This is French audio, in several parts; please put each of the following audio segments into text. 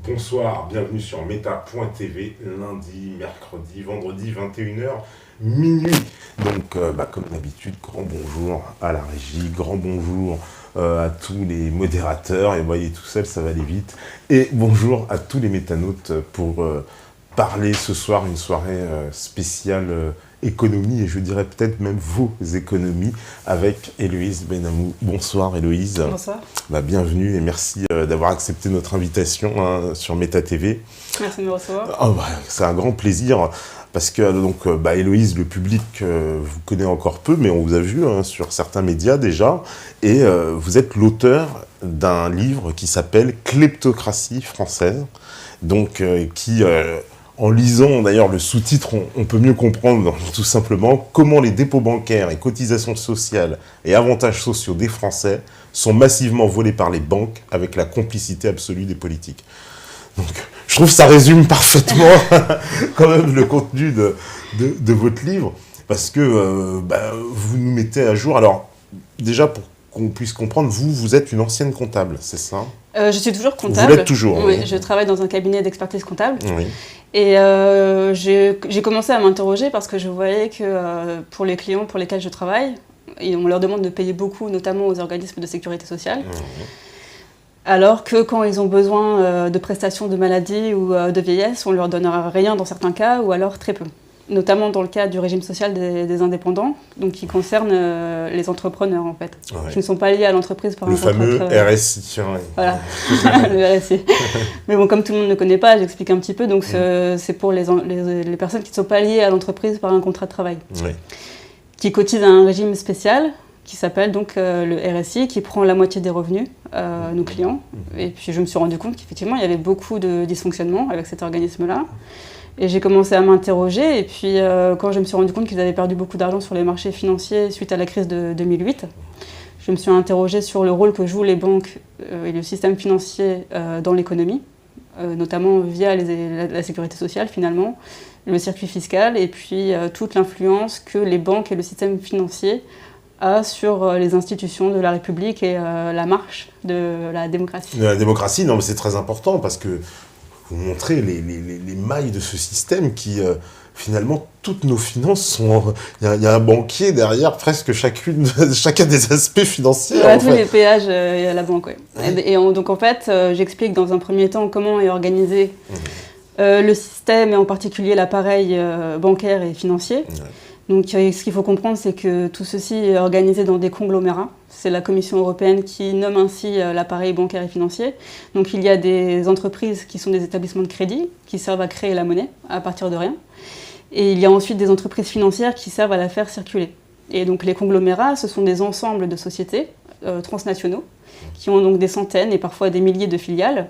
Bonsoir, bienvenue sur Meta.tv, lundi, mercredi, vendredi, 21h, minuit. Donc, comme d'habitude, grand bonjour à la régie, grand bonjour à tous les modérateurs. Et voyez, tout seul, ça va aller vite. Et bonjour à tous les métanautes pour parler ce soir, une soirée spéciale économie, et je dirais peut-être même vos économies, avec Héloïse Benamou. Bonsoir Héloïse. Bonsoir. Bienvenue et merci d'avoir accepté notre invitation sur Meta TV. Merci de me recevoir. C'est un grand plaisir parce que Héloïse, le public vous connaît encore peu, mais on vous a vu sur certains médias déjà, et vous êtes l'auteur d'un livre qui s'appelle Kleptocratie française, donc qui... En lisant d'ailleurs le sous-titre, on peut mieux comprendre tout simplement comment les dépôts bancaires et cotisations sociales et avantages sociaux des Français sont massivement volés par les banques avec la complicité absolue des politiques. Donc je trouve que ça résume parfaitement quand même le contenu de votre livre, parce que vous nous mettez à jour. Alors déjà pour qu'on puisse comprendre, vous êtes une ancienne comptable, c'est ça ? Je suis toujours comptable. Vous l'êtes toujours. Oui, je travaille dans un cabinet d'expertise comptable. Oui. Et j'ai commencé à m'interroger parce que je voyais que pour les clients pour lesquels je travaille, on leur demande de payer beaucoup, notamment aux organismes de sécurité sociale. Alors que quand ils ont besoin de prestations de maladie ou de vieillesse, on ne leur donnera rien dans certains cas, ou alors très peu. Notamment dans le cas du régime social des indépendants, donc qui concerne les entrepreneurs en fait, qui ne sont pas liés à l'entreprise par un contrat de travail. Le fameux RSI. Voilà, le RSI. Mais bon, comme tout le monde ne connaît pas, j'explique un petit peu. Donc c'est pour les personnes qui ne sont pas liées à l'entreprise par un contrat de travail, qui cotisent à un régime spécial qui s'appelle donc le RSI, qui prend la moitié des revenus nos clients. Et puis je me suis rendu compte qu'effectivement il y avait beaucoup de dysfonctionnements avec cet organisme-là. Et j'ai commencé à m'interroger, et puis quand je me suis rendu compte qu'ils avaient perdu beaucoup d'argent sur les marchés financiers suite à la crise de 2008, je me suis interrogée sur le rôle que jouent les banques et le système financier dans l'économie, notamment via la sécurité sociale finalement, le circuit fiscal, et puis toute l'influence que les banques et le système financier a sur les institutions de la République et la marche de la démocratie. De la démocratie, non mais c'est très important parce que vous montrez les mailles de ce système qui, finalement, toutes nos finances sont... Il y a un banquier derrière presque chacun des aspects financiers. À tous les péages, il y a la banque, oui. Donc en fait, j'explique dans un premier temps comment est organisé le système et en particulier l'appareil bancaire et financier. Donc ce qu'il faut comprendre, c'est que tout ceci est organisé dans des conglomérats. C'est la Commission européenne qui nomme ainsi l'appareil bancaire et financier. Donc il y a des entreprises qui sont des établissements de crédit, qui servent à créer la monnaie à partir de rien. Et il y a ensuite des entreprises financières qui servent à la faire circuler. Et donc les conglomérats, ce sont des ensembles de sociétés transnationaux, qui ont donc des centaines et parfois des milliers de filiales,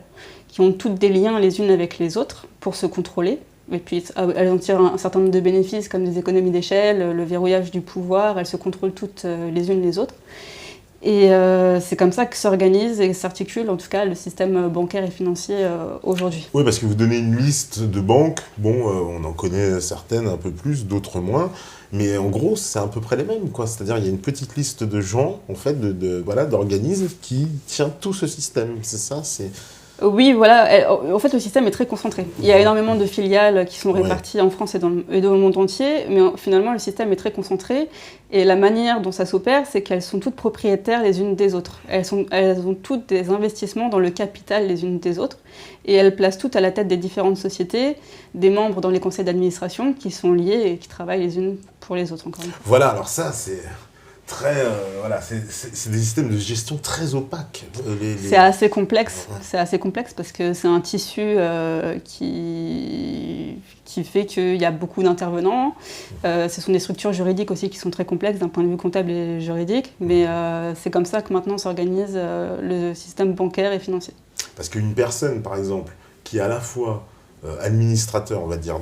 qui ont toutes des liens les unes avec les autres pour se contrôler. Et puis elles en tirent un certain nombre de bénéfices comme des économies d'échelle, le verrouillage du pouvoir, elles se contrôlent toutes les unes les autres. Et c'est comme ça que s'organise et s'articule en tout cas le système bancaire et financier aujourd'hui. Oui, parce que vous donnez une liste de banques, on en connaît certaines un peu plus, d'autres moins, mais en gros c'est à peu près les mêmes, quoi. C'est-à-dire il y a une petite liste de gens, en fait, d'organismes qui tient tout ce système, c'est ça, Oui, voilà. En fait, le système est très concentré. Il y a énormément de filiales qui sont réparties en France et dans le monde entier, mais finalement, le système est très concentré. Et la manière dont ça s'opère, c'est qu'elles sont toutes propriétaires les unes des autres. Elles ont toutes des investissements dans le capital les unes des autres. Et elles placent toutes à la tête des différentes sociétés, des membres dans les conseils d'administration qui sont liés et qui travaillent les unes pour les autres, encore une fois. Voilà, alors ça, c'est... c'est des systèmes de gestion très opaques. C'est assez complexe. C'est assez complexe parce que c'est un tissu qui fait qu'il y a beaucoup d'intervenants. Ce sont des structures juridiques aussi qui sont très complexes d'un point de vue comptable et juridique. Mais c'est comme ça que maintenant s'organise le système bancaire et financier. Parce qu'une personne, par exemple, qui est à la fois administrateur, on va dire,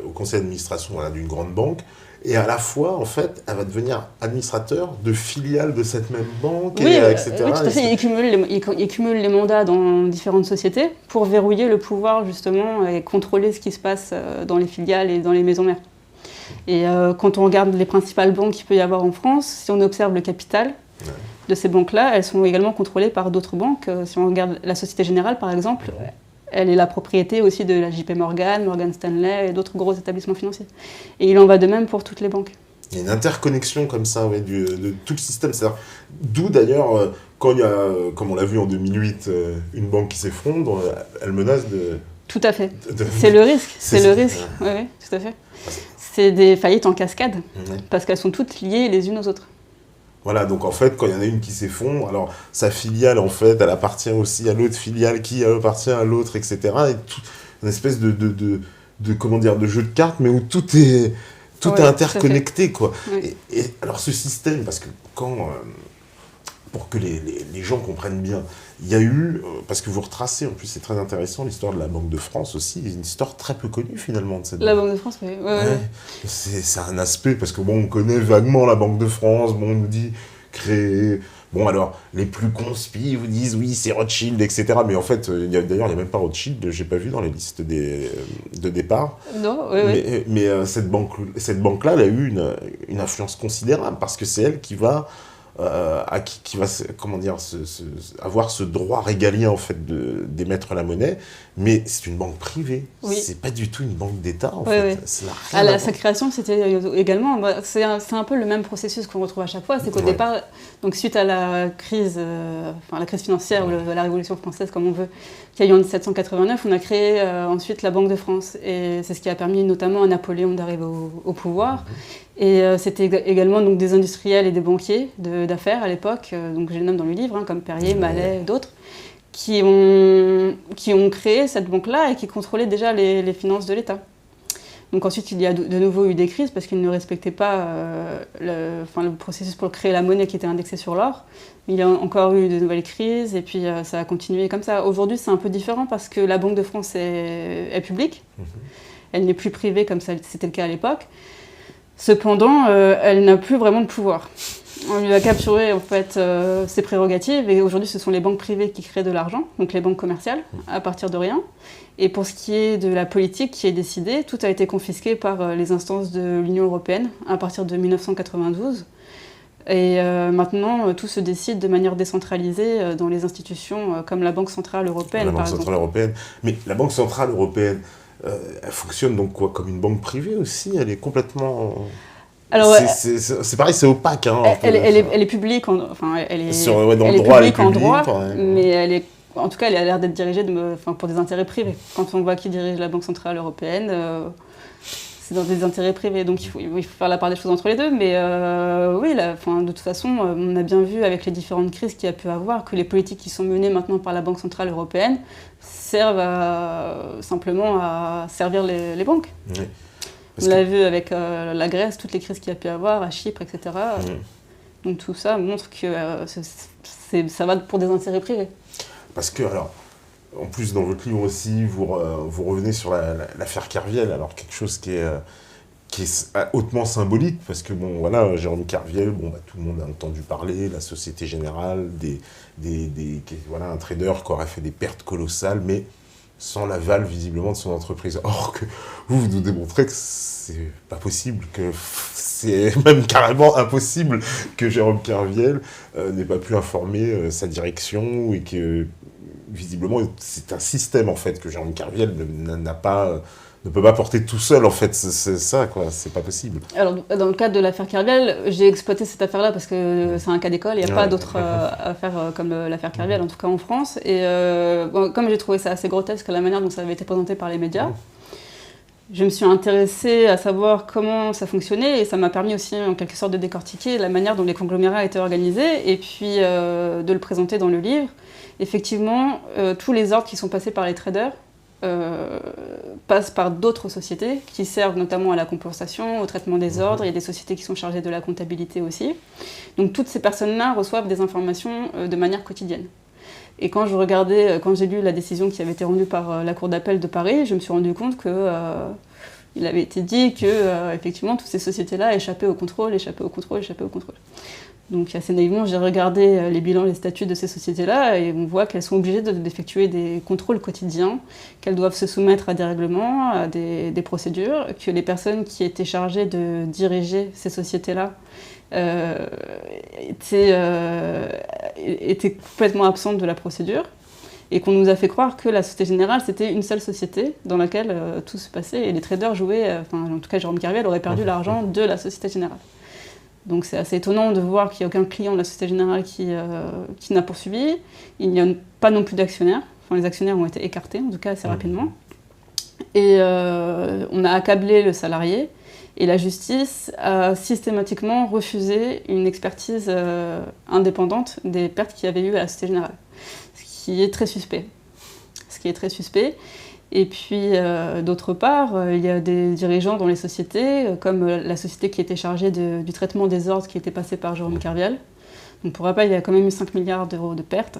au conseil d'administration d'une grande banque, et à la fois, en fait, elle va devenir administrateur de filiales de cette même banque, etc. Oui, tout à fait. Il cumule les mandats dans différentes sociétés pour verrouiller le pouvoir, justement, et contrôler ce qui se passe dans les filiales et dans les maisons mères. Et quand on regarde les principales banques qu'il peut y avoir en France, si on observe le capital de ces banques-là, elles sont également contrôlées par d'autres banques. Si on regarde la Société Générale, par exemple, elle est la propriété aussi de la JP Morgan, Morgan Stanley et d'autres gros établissements financiers. Et il en va de même pour toutes les banques. Il y a une interconnexion comme ça de tout le système. D'où d'ailleurs, quand il y a, comme on l'a vu en 2008, une banque qui s'effondre, elle menace de... Tout à fait. C'est le risque. C'est le risque. Oui, tout à fait. C'est des faillites en cascade, parce qu'elles sont toutes liées les unes aux autres. Voilà, donc en fait, quand il y en a une qui s'effondre, alors sa filiale, en fait, elle appartient aussi à l'autre filiale qui appartient à l'autre, etc. Et tout, une espèce de comment dire, de jeu de cartes, mais où tout est interconnecté, quoi. Oui. Et alors ce système, parce que pour que les gens comprennent bien, il y a eu, parce que vous retracez, en plus c'est très intéressant, l'histoire de la Banque de France aussi, une histoire très peu connue finalement de cette banque. La Banque de France, oui. Ouais. C'est un aspect, parce que bon, on connaît vaguement la Banque de France, bon, on nous dit créer... Bon, alors, les plus conspis vous disent, oui, c'est Rothschild, etc. Mais en fait, d'ailleurs, il n'y a même pas Rothschild, je n'ai pas vu dans les listes de départ. Non, oui, oui. Mais cette banque-là, elle a eu une influence considérable, parce que c'est elle qui va... qui va, comment dire, avoir ce droit régalien en fait d'émettre la monnaie, mais c'est une banque privée. Oui. C'est pas du tout une banque d'État en fait. Oui. Sa création, c'était également, c'est un peu le même processus qu'on retrouve à chaque fois, c'est qu'au départ, donc suite à la crise financière ou la Révolution française comme on veut, qu'il y a eu en 1789, on a créé ensuite la Banque de France, et c'est ce qui a permis notamment à Napoléon d'arriver au pouvoir. Et c'était également donc, des industriels et des banquiers d'affaires à l'époque, donc je les nomme dans le livre, comme Perrier, Mallet et d'autres, qui ont créé cette banque-là et qui contrôlaient déjà les finances de l'État. Donc ensuite, il y a de nouveau eu des crises parce qu'ils ne respectaient pas le processus pour créer la monnaie qui était indexée sur l'or. Il y a encore eu de nouvelles crises et puis ça a continué comme ça. Aujourd'hui, c'est un peu différent parce que la Banque de France est publique. Elle n'est plus privée comme c'était le cas à l'époque. Cependant, elle n'a plus vraiment de pouvoir. On lui a capturé en fait ses prérogatives et aujourd'hui ce sont les banques privées qui créent de l'argent, donc les banques commerciales, à partir de rien. Et pour ce qui est de la politique qui est décidée, tout a été confisqué par les instances de l'Union européenne à partir de 1992. Et maintenant, tout se décide de manière décentralisée dans les institutions comme la Banque centrale européenne, par exemple. Mais la Banque centrale européenne, elle fonctionne donc quoi, comme une banque privée aussi? Elle est complètement... Alors, c'est pareil, c'est opaque. Hein, elle est publique, elle est publique en droit, mais en tout cas, elle a l'air d'être dirigée pour des intérêts privés. Quand on voit qui dirige la Banque centrale européenne, c'est dans des intérêts privés. Donc il faut faire la part des choses entre les deux. Mais oui, de toute façon, on a bien vu avec les différentes crises qu'il y a pu avoir que les politiques qui sont menées maintenant par la Banque centrale européenne servent simplement à servir les banques. Oui. On l'a vu avec la Grèce, toutes les crises qu'il y a pu avoir, à Chypre, etc. Donc tout ça montre que ça va pour des intérêts privés. Parce que, alors, en plus, dans votre livre aussi, vous revenez sur l'affaire Kerviel, alors quelque chose qui est hautement symbolique, parce que, bon, voilà, Jérôme Kerviel, tout le monde a entendu parler, la Société Générale, voilà, un trader qui aurait fait des pertes colossales, mais sans l'aval, visiblement, de son entreprise. Or, que vous nous démontrez que c'est pas possible, que c'est même carrément impossible que Jérôme Kerviel n'ait pas pu informer sa direction et que, visiblement, c'est un système, en fait, que Jérôme Kerviel ne peut pas porter tout seul, en fait. C'est ça, quoi. C'est pas possible. Alors, dans le cadre de l'affaire Kerviel, j'ai exploité cette affaire-là parce que c'est un cas d'école. Il n'y a pas d'autres affaires comme l'affaire Kerviel, en tout cas en France. Et comme j'ai trouvé ça assez grotesque, la manière dont ça avait été présenté par les médias, je me suis intéressée à savoir comment ça fonctionnait et ça m'a permis aussi, en quelque sorte, de décortiquer la manière dont les conglomérats étaient organisés et puis de le présenter dans le livre. Effectivement, tous les ordres qui sont passés par les traders passent par d'autres sociétés qui servent notamment à la compensation, au traitement des ordres. Il y a des sociétés qui sont chargées de la comptabilité aussi. Donc toutes ces personnes-là reçoivent des informations de manière quotidienne. Et quand j'ai lu la décision qui avait été rendue par la Cour d'appel de Paris, je me suis rendu compte qu'il avait été dit que effectivement toutes ces sociétés-là échappaient au contrôle. Donc assez naïvement, j'ai regardé les bilans, les statuts de ces sociétés-là et on voit qu'elles sont obligées d'effectuer des contrôles quotidiens, qu'elles doivent se soumettre à des règlements, à des procédures, que les personnes qui étaient chargées de diriger ces sociétés-là étaient complètement absentes de la procédure et qu'on nous a fait croire que la Société Générale, c'était une seule société dans laquelle tout se passait, et les traders jouaient, en tout cas Jérôme Kerviel aurait perdu l'argent de la Société Générale. Donc c'est assez étonnant de voir qu'il n'y a aucun client de la Société Générale qui n'a poursuivi. Il n'y a pas non plus d'actionnaires. Les actionnaires ont été écartés, en tout cas assez rapidement. Et on a accablé le salarié. Et la justice a systématiquement refusé une expertise indépendante des pertes qu'il y avait eu à la Société Générale. Ce qui est très suspect. Et puis, d'autre part, il y a des dirigeants dans les sociétés, comme la société qui était chargée du traitement des ordres qui était passée par Jérôme Kerviel. Donc, pour rappel, il y a quand même eu 5 milliards d'euros de pertes.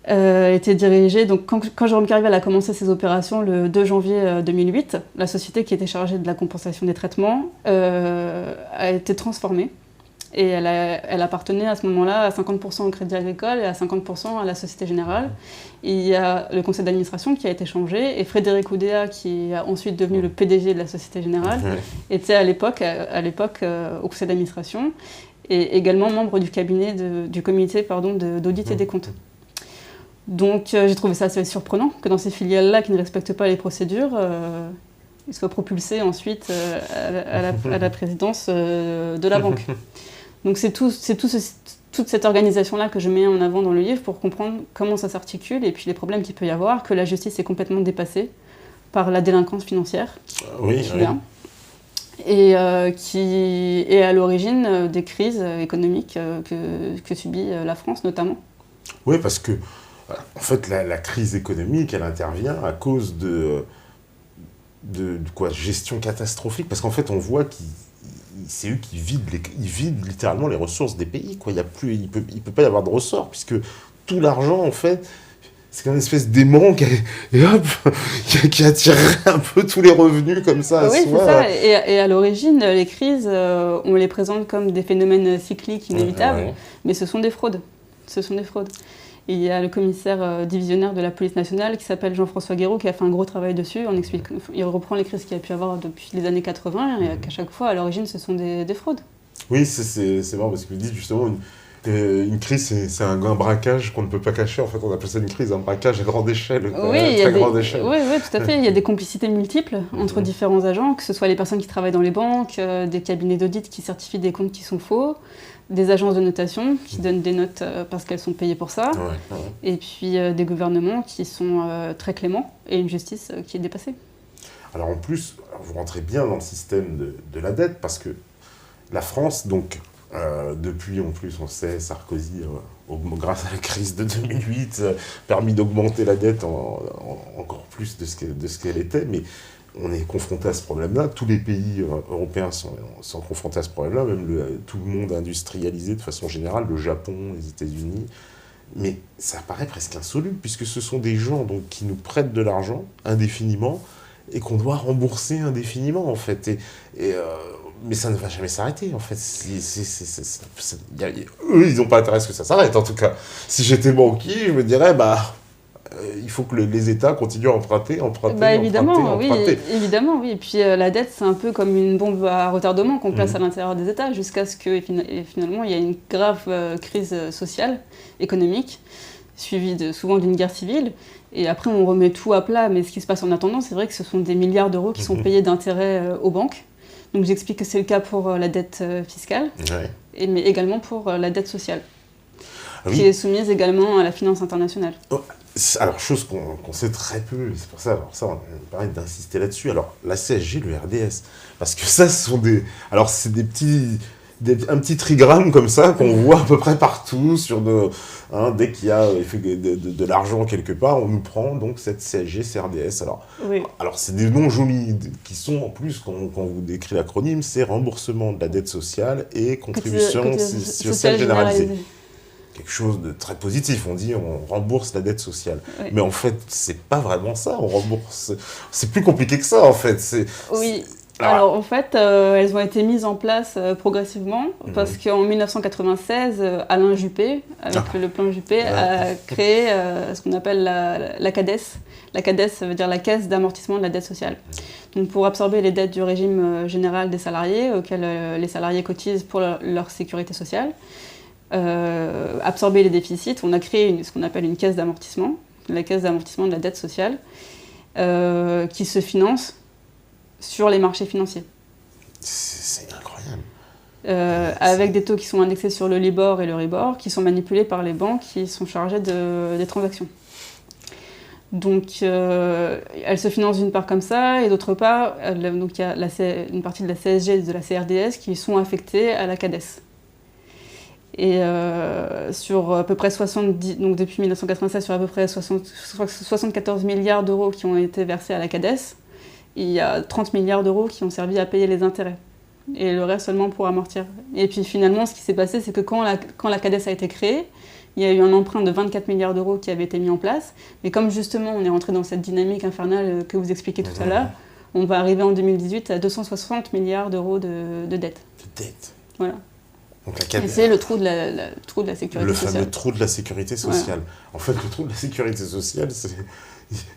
Était dirigée, donc quand Jérôme Kerviel a commencé ses opérations le 2 janvier 2008, la société qui était chargée de la compensation des traitements a été transformée. Et elle appartenait à ce moment-là à 50% au Crédit Agricole et à 50% à la Société Générale. Et il y a le conseil d'administration qui a été changé, et Frédéric Oudéa, qui est ensuite devenu le PDG de la Société Générale, était à l'époque au conseil d'administration, et également membre du cabinet du comité d'audit et des comptes. Donc j'ai trouvé ça assez surprenant que dans ces filiales-là qui ne respectent pas les procédures, ils soient propulsés ensuite à la présidence de la banque. Donc c'est toute cette organisation-là que je mets en avant dans le livre pour comprendre comment ça s'articule et puis les problèmes qu'il peut y avoir, que la justice est complètement dépassée par la délinquance financière et qui est à l'origine des crises économiques que subit la France notamment. Oui, parce que en fait la crise économique, elle intervient à cause de gestion catastrophique, parce qu'en fait on voit c'est eux qui vident littéralement les ressources des pays, quoi. Il peut pas y avoir de ressort, puisque tout l'argent, en fait, c'est une espèce d'aimant qui attire un peu tous les revenus comme ça. Oui, c'est ça. Et à l'origine, les crises, on les présente comme des phénomènes cycliques inévitables, mais ce sont des fraudes. Et il y a le commissaire divisionnaire de la police nationale qui s'appelle Jean-François Guéraud qui a fait un gros travail dessus. Il reprend les crises qu'il y a pu avoir depuis les années 80 et qu'à chaque fois, à l'origine, ce sont des fraudes. Oui, c'est marrant parce que vous dites justement une crise, c'est un braquage qu'on ne peut pas cacher. En fait, on appelle ça une crise, un braquage à grande échelle. Grande échelle. Oui, tout à fait. Il y a des complicités multiples entre différents agents, que ce soit les personnes qui travaillent dans les banques, des cabinets d'audit qui certifient des comptes qui sont faux, des agences de notation qui donnent des notes parce qu'elles sont payées pour ça, et puis des gouvernements qui sont très cléments et une justice qui est dépassée. Alors en plus, vous rentrez bien dans le système de la dette, parce que la France, donc, depuis en plus, on sait, Sarkozy, grâce à la crise de 2008, permis d'augmenter la dette encore plus de ce qu'elle était, mais on est confronté à ce problème-là. Tous les pays européens sont confrontés à ce problème-là, même tout le monde industrialisé de façon générale, le Japon, les États-Unis. Mais ça paraît presque insoluble, puisque ce sont des gens donc, qui nous prêtent de l'argent indéfiniment et qu'on doit rembourser indéfiniment, en fait. Mais ça ne va jamais s'arrêter, en fait. Eux, ils n'ont pas intérêt à ce que ça s'arrête, en tout cas. Si j'étais banquier, je me dirais, il faut que les États continuent à emprunter. Évidemment, oui. Et puis la dette, c'est un peu comme une bombe à retardement qu'on place à l'intérieur des États, jusqu'à ce que finalement il y ait une grave crise sociale, économique, suivie souvent d'une guerre civile. Et après, on remet tout à plat. Mais ce qui se passe en attendant, c'est vrai que ce sont des milliards d'euros qui sont payés d'intérêts aux banques. Donc j'explique que c'est le cas pour la dette fiscale, mais également pour la dette sociale, qui est soumise également à la finance internationale. Alors, chose qu'on sait très peu, et c'est pour ça, on me permet d'insister là-dessus. Alors, la CSG, le RDS, parce que ça, ce sont c'est un petit trigramme comme ça qu'on voit à peu près partout dès qu'il y a de l'argent quelque part, on nous prend donc cette CSG, CRDS. Alors c'est des noms jolis qui sont en plus, quand vous décrit l'acronyme, c'est remboursement de la dette sociale et contribution sociale généralisée. Quelque chose de très positif, on dit on rembourse la dette sociale. Mais en fait, c'est pas vraiment ça, on rembourse. C'est plus compliqué que ça, en fait. Alors en fait, elles ont été mises en place progressivement, parce qu'en 1996, Alain Juppé, avec le plan Juppé, a créé ce qu'on appelle la CADES. La CADES, ça veut dire la Caisse d'amortissement de la dette sociale. Donc pour absorber les dettes du régime général des salariés, auxquelles les salariés cotisent pour leur sécurité sociale. absorber les déficits, on a créé ce qu'on appelle une caisse d'amortissement, la caisse d'amortissement de la dette sociale, qui se finance sur les marchés financiers. C'est incroyable. Avec des taux qui sont indexés sur le Libor et le Ribor, qui sont manipulés par les banques qui sont chargées des transactions. Donc, elle se finance d'une part comme ça, et d'autre part, donc il y a une partie de la CSG et de la CRDS qui sont affectées à la CADES. Et sur à peu près 70, donc depuis 1996, sur à peu près 74 milliards d'euros qui ont été versés à la CADES, il y a 30 milliards d'euros qui ont servi à payer les intérêts. Et le reste seulement pour amortir. Et puis finalement, ce qui s'est passé, c'est que quand la CADES a été créée, il y a eu un emprunt de 24 milliards d'euros qui avait été mis en place. Mais comme justement, on est rentré dans cette dynamique infernale que vous expliquez tout à l'heure, on va arriver en 2018 à 260 milliards d'euros de dette. De dette. Voilà. Donc la CADES. Et c'est le trou de la sécurité sociale. Le fameux trou de la sécurité sociale. Ouais. En fait, le trou de la sécurité sociale,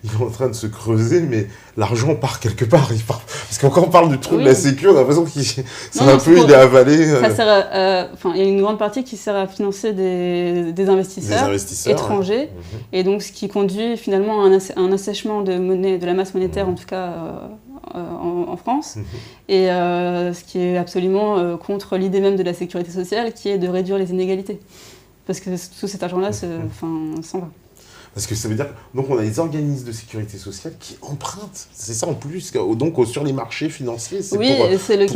il est en train de se creuser, mais l'argent part quelque part. Parce que quand on parle du trou de la sécu, on a l'impression qu'il il est avalé. Ça sert il y a une grande partie qui sert à financer des investisseurs étrangers. Ouais. Et donc, ce qui conduit finalement à un assèchement de la masse monétaire, en tout cas en France. Et ce qui est absolument contre l'idée même de la sécurité sociale, qui est de réduire les inégalités. Parce que tout cet argent-là s'en va. Parce que ça veut dire donc on a des organismes de sécurité sociale qui empruntent, c'est ça en plus, donc sur les marchés financiers. Oui, c'est le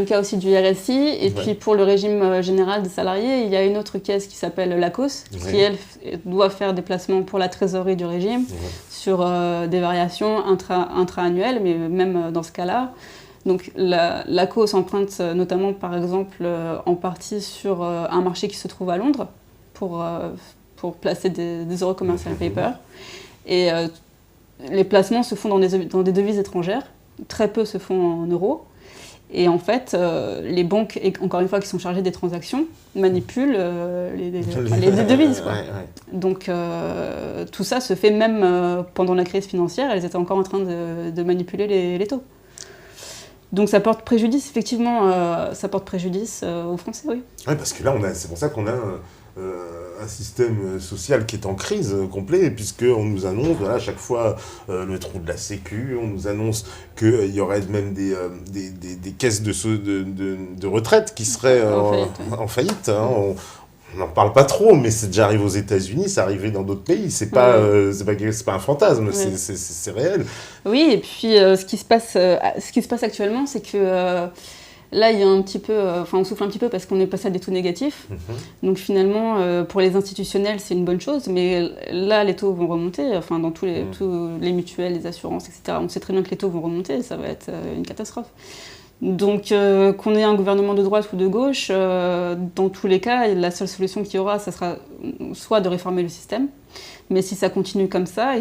cas aussi du RSI. Et puis pour le régime général des salariés, il y a une autre caisse qui s'appelle l'ACOS, qui elle doit faire des placements pour la trésorerie du régime sur des variations intra-annuelles, mais même dans ce cas-là. Donc l'ACOS emprunte notamment par exemple en partie sur un marché qui se trouve à Londres pour placer des euro commercial paper. Et les placements se font dans des devises étrangères. Très peu se font en euros. Et en fait, les banques, encore une fois, qui sont chargées des transactions, manipulent les devises. Quoi. Donc tout ça se fait même pendant la crise financière. Elles étaient encore en train de manipuler les taux. Donc ça porte préjudice, effectivement, aux Français, oui. Oui, parce que là, c'est pour ça qu'on a un système social qui est en crise complet, puisqu'on nous annonce, voilà, à chaque fois, le trou de la sécu, on nous annonce qu'il y aurait même des caisses de retraite qui seraient en faillite. Hein. On n'en parle pas trop, mais c'est déjà arrivé aux États-Unis, c'est arrivé dans d'autres pays. C'est pas un fantasme, c'est réel. Oui, et puis ce qui se passe actuellement, c'est que là, il y a un petit peu, on souffle un petit peu parce qu'on est passé à des taux négatifs. Donc finalement, pour les institutionnels, c'est une bonne chose, mais là, les taux vont remonter. Dans tous les mutuelles, les assurances, etc. On sait très bien que les taux vont remonter, ça va être une catastrophe. Donc qu'on ait un gouvernement de droite ou de gauche, dans tous les cas, la seule solution qu'il y aura, ça sera soit de réformer le système, mais si ça continue comme ça,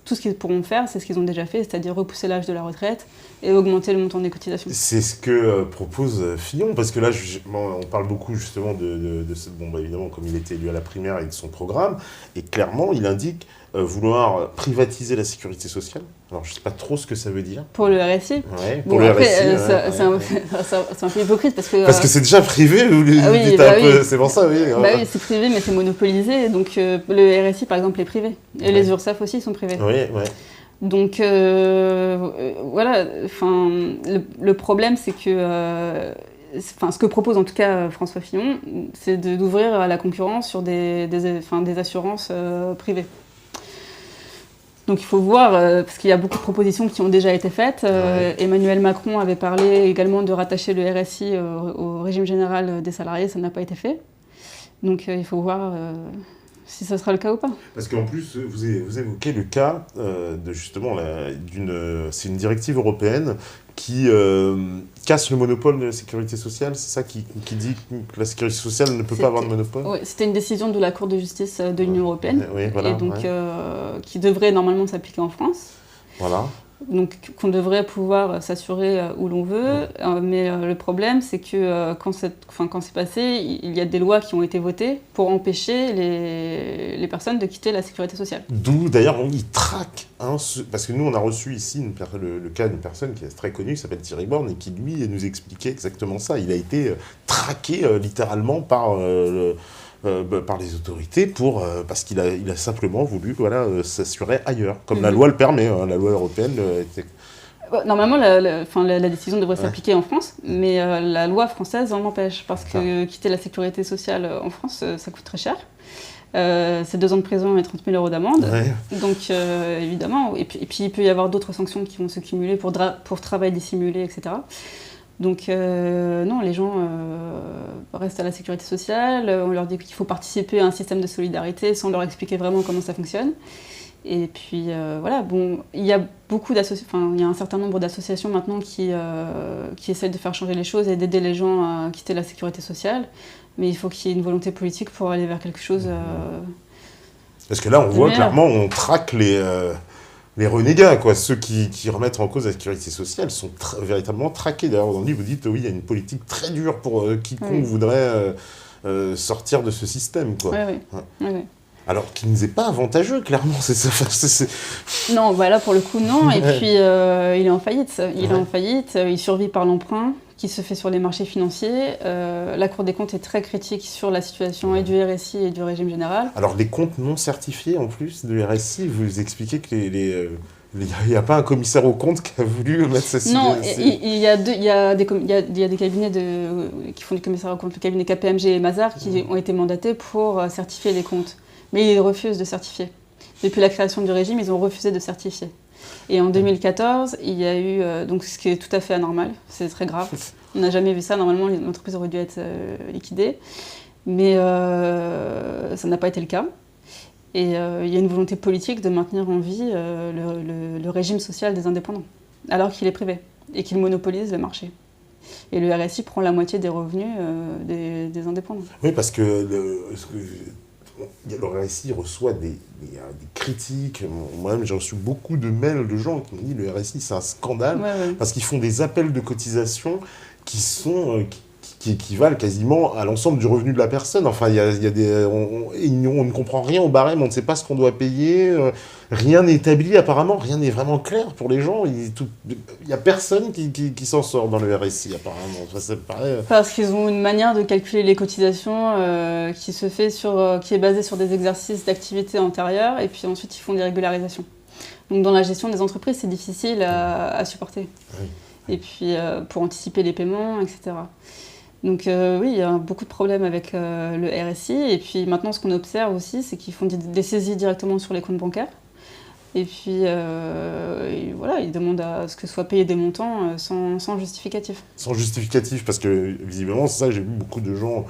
tout ce qu'ils pourront faire, c'est ce qu'ils ont déjà fait, c'est-à-dire repousser l'âge de la retraite et augmenter le montant des cotisations. C'est ce que propose Fillon, parce que là, on parle beaucoup justement de ce... évidemment, comme il était élu à la primaire et de son programme, et clairement, il indique vouloir privatiser la sécurité sociale. Alors, je ne sais pas trop ce que ça veut dire. Pour le RSI. Ouais, pour le RSI. C'est un peu hypocrite parce que... Parce que c'est déjà privé, c'est pour ça, oui. Oui, c'est privé, mais c'est monopolisé. Donc, le RSI, par exemple, est privé. Et les URSSAF aussi sont privés. Oui. Donc, voilà. Le problème, c'est que... ce que propose en tout cas François Fillon, c'est d'ouvrir à la concurrence sur des assurances privées. Donc il faut voir, parce qu'il y a beaucoup de propositions qui ont déjà été faites. Emmanuel Macron avait parlé également de rattacher le RSI au régime général des salariés, ça n'a pas été fait. Donc il faut voir si ça sera le cas ou pas. Parce qu'en plus, vous évoquez le cas de justement, c'est une directive européenne qui casse le monopole de la sécurité sociale, c'est ça qui dit que la sécurité sociale ne peut pas avoir de monopole ? Oui, c'était une décision de la Cour de justice de l'Union européenne, oui, voilà, et donc qui devrait normalement s'appliquer en France. Voilà. donc qu'on devrait pouvoir s'assurer où l'on veut. Mais le problème, c'est que quand c'est passé, il y a des lois qui ont été votées pour empêcher les personnes de quitter la sécurité sociale. D'où, d'ailleurs, ils traquent, hein, parce que nous, on a reçu ici le cas d'une personne qui est très connue, qui s'appelle Thierry Borne, et qui, lui, nous expliquait exactement ça. Il a été traqué littéralement par les autorités parce qu'il a simplement voulu s'assurer ailleurs, comme la loi le permet, hein, la loi européenne était... Normalement, la décision devrait s'appliquer en France, mais la loi française en empêche, parce que quitter la sécurité sociale en France, ça coûte très cher. C'est 2 ans de prison et 30 000 € d'amende. Ouais. Donc, évidemment, et puis il peut y avoir d'autres sanctions qui vont se cumuler pour travail dissimulé, etc. Donc, non, les gens restent à la sécurité sociale, on leur dit qu'il faut participer à un système de solidarité sans leur expliquer vraiment comment ça fonctionne. Et puis, voilà, bon, il y a un certain nombre d'associations maintenant qui essayent de faire changer les choses et d'aider les gens à quitter la sécurité sociale. Mais il faut qu'il y ait une volonté politique pour aller vers quelque chose. Parce que là, on voit clairement, on traque les renégats, quoi. Ceux qui remettent en cause la sécurité sociale sont véritablement traqués. D'ailleurs, aujourd'hui, vous dites, oui, il y a une politique très dure pour quiconque voudrait sortir de ce système, quoi. Oui. Alors qu'il ne nous est pas avantageux, clairement. Non, là, pour le coup, non. Et puis, il est en faillite. Il survit par l'emprunt qui se fait sur les marchés financiers. La Cour des comptes est très critique sur la situation et du RSI et du régime général. Alors, les comptes non certifiés, en plus, du RSI, vous expliquez que il n'y a pas un commissaire aux comptes qui a voulu mettre ça sur... Non, il y a des cabinets qui font du commissaire aux comptes, le cabinet KPMG et Mazars, qui ont été mandatés pour certifier les comptes. Mais ils refusent de certifier. Depuis la création du régime, ils ont refusé de certifier. Et en 2014, il y a eu, donc ce qui est tout à fait anormal, c'est très grave. On n'a jamais vu ça, normalement l'entreprise aurait dû être liquidée. Mais ça n'a pas été le cas. Et il y a une volonté politique de maintenir en vie le régime social des indépendants, alors qu'il est privé et qu'il monopolise le marché. Et le RSI prend la moitié des revenus des indépendants. Oui, parce que le RSI reçoit des critiques. Moi-même, j'ai reçu beaucoup de mails de gens qui m'ont dit que le RSI, c'est un scandale, parce qu'ils font des appels de cotisation qui équivalent quasiment à l'ensemble du revenu de la personne. Enfin, on ne comprend rien au barème, on ne sait pas ce qu'on doit payer, rien n'est établi apparemment, rien n'est vraiment clair pour les gens. Il n'y a personne qui s'en sort dans le RSI apparemment. Enfin, ça paraît... Parce qu'ils ont une manière de calculer les cotisations qui est basée sur des exercices d'activité antérieure, et puis ensuite ils font des régularisations. Donc dans la gestion des entreprises, c'est difficile à supporter. Oui. Et puis pour anticiper les paiements, etc. Donc oui, il y a beaucoup de problèmes avec le RSI. Et puis maintenant, ce qu'on observe aussi, c'est qu'ils font des saisies directement sur les comptes bancaires. Et puis ils demandent à ce que soient payés des montants sans justificatif. Sans justificatif, parce que visiblement, c'est ça, j'ai vu beaucoup de gens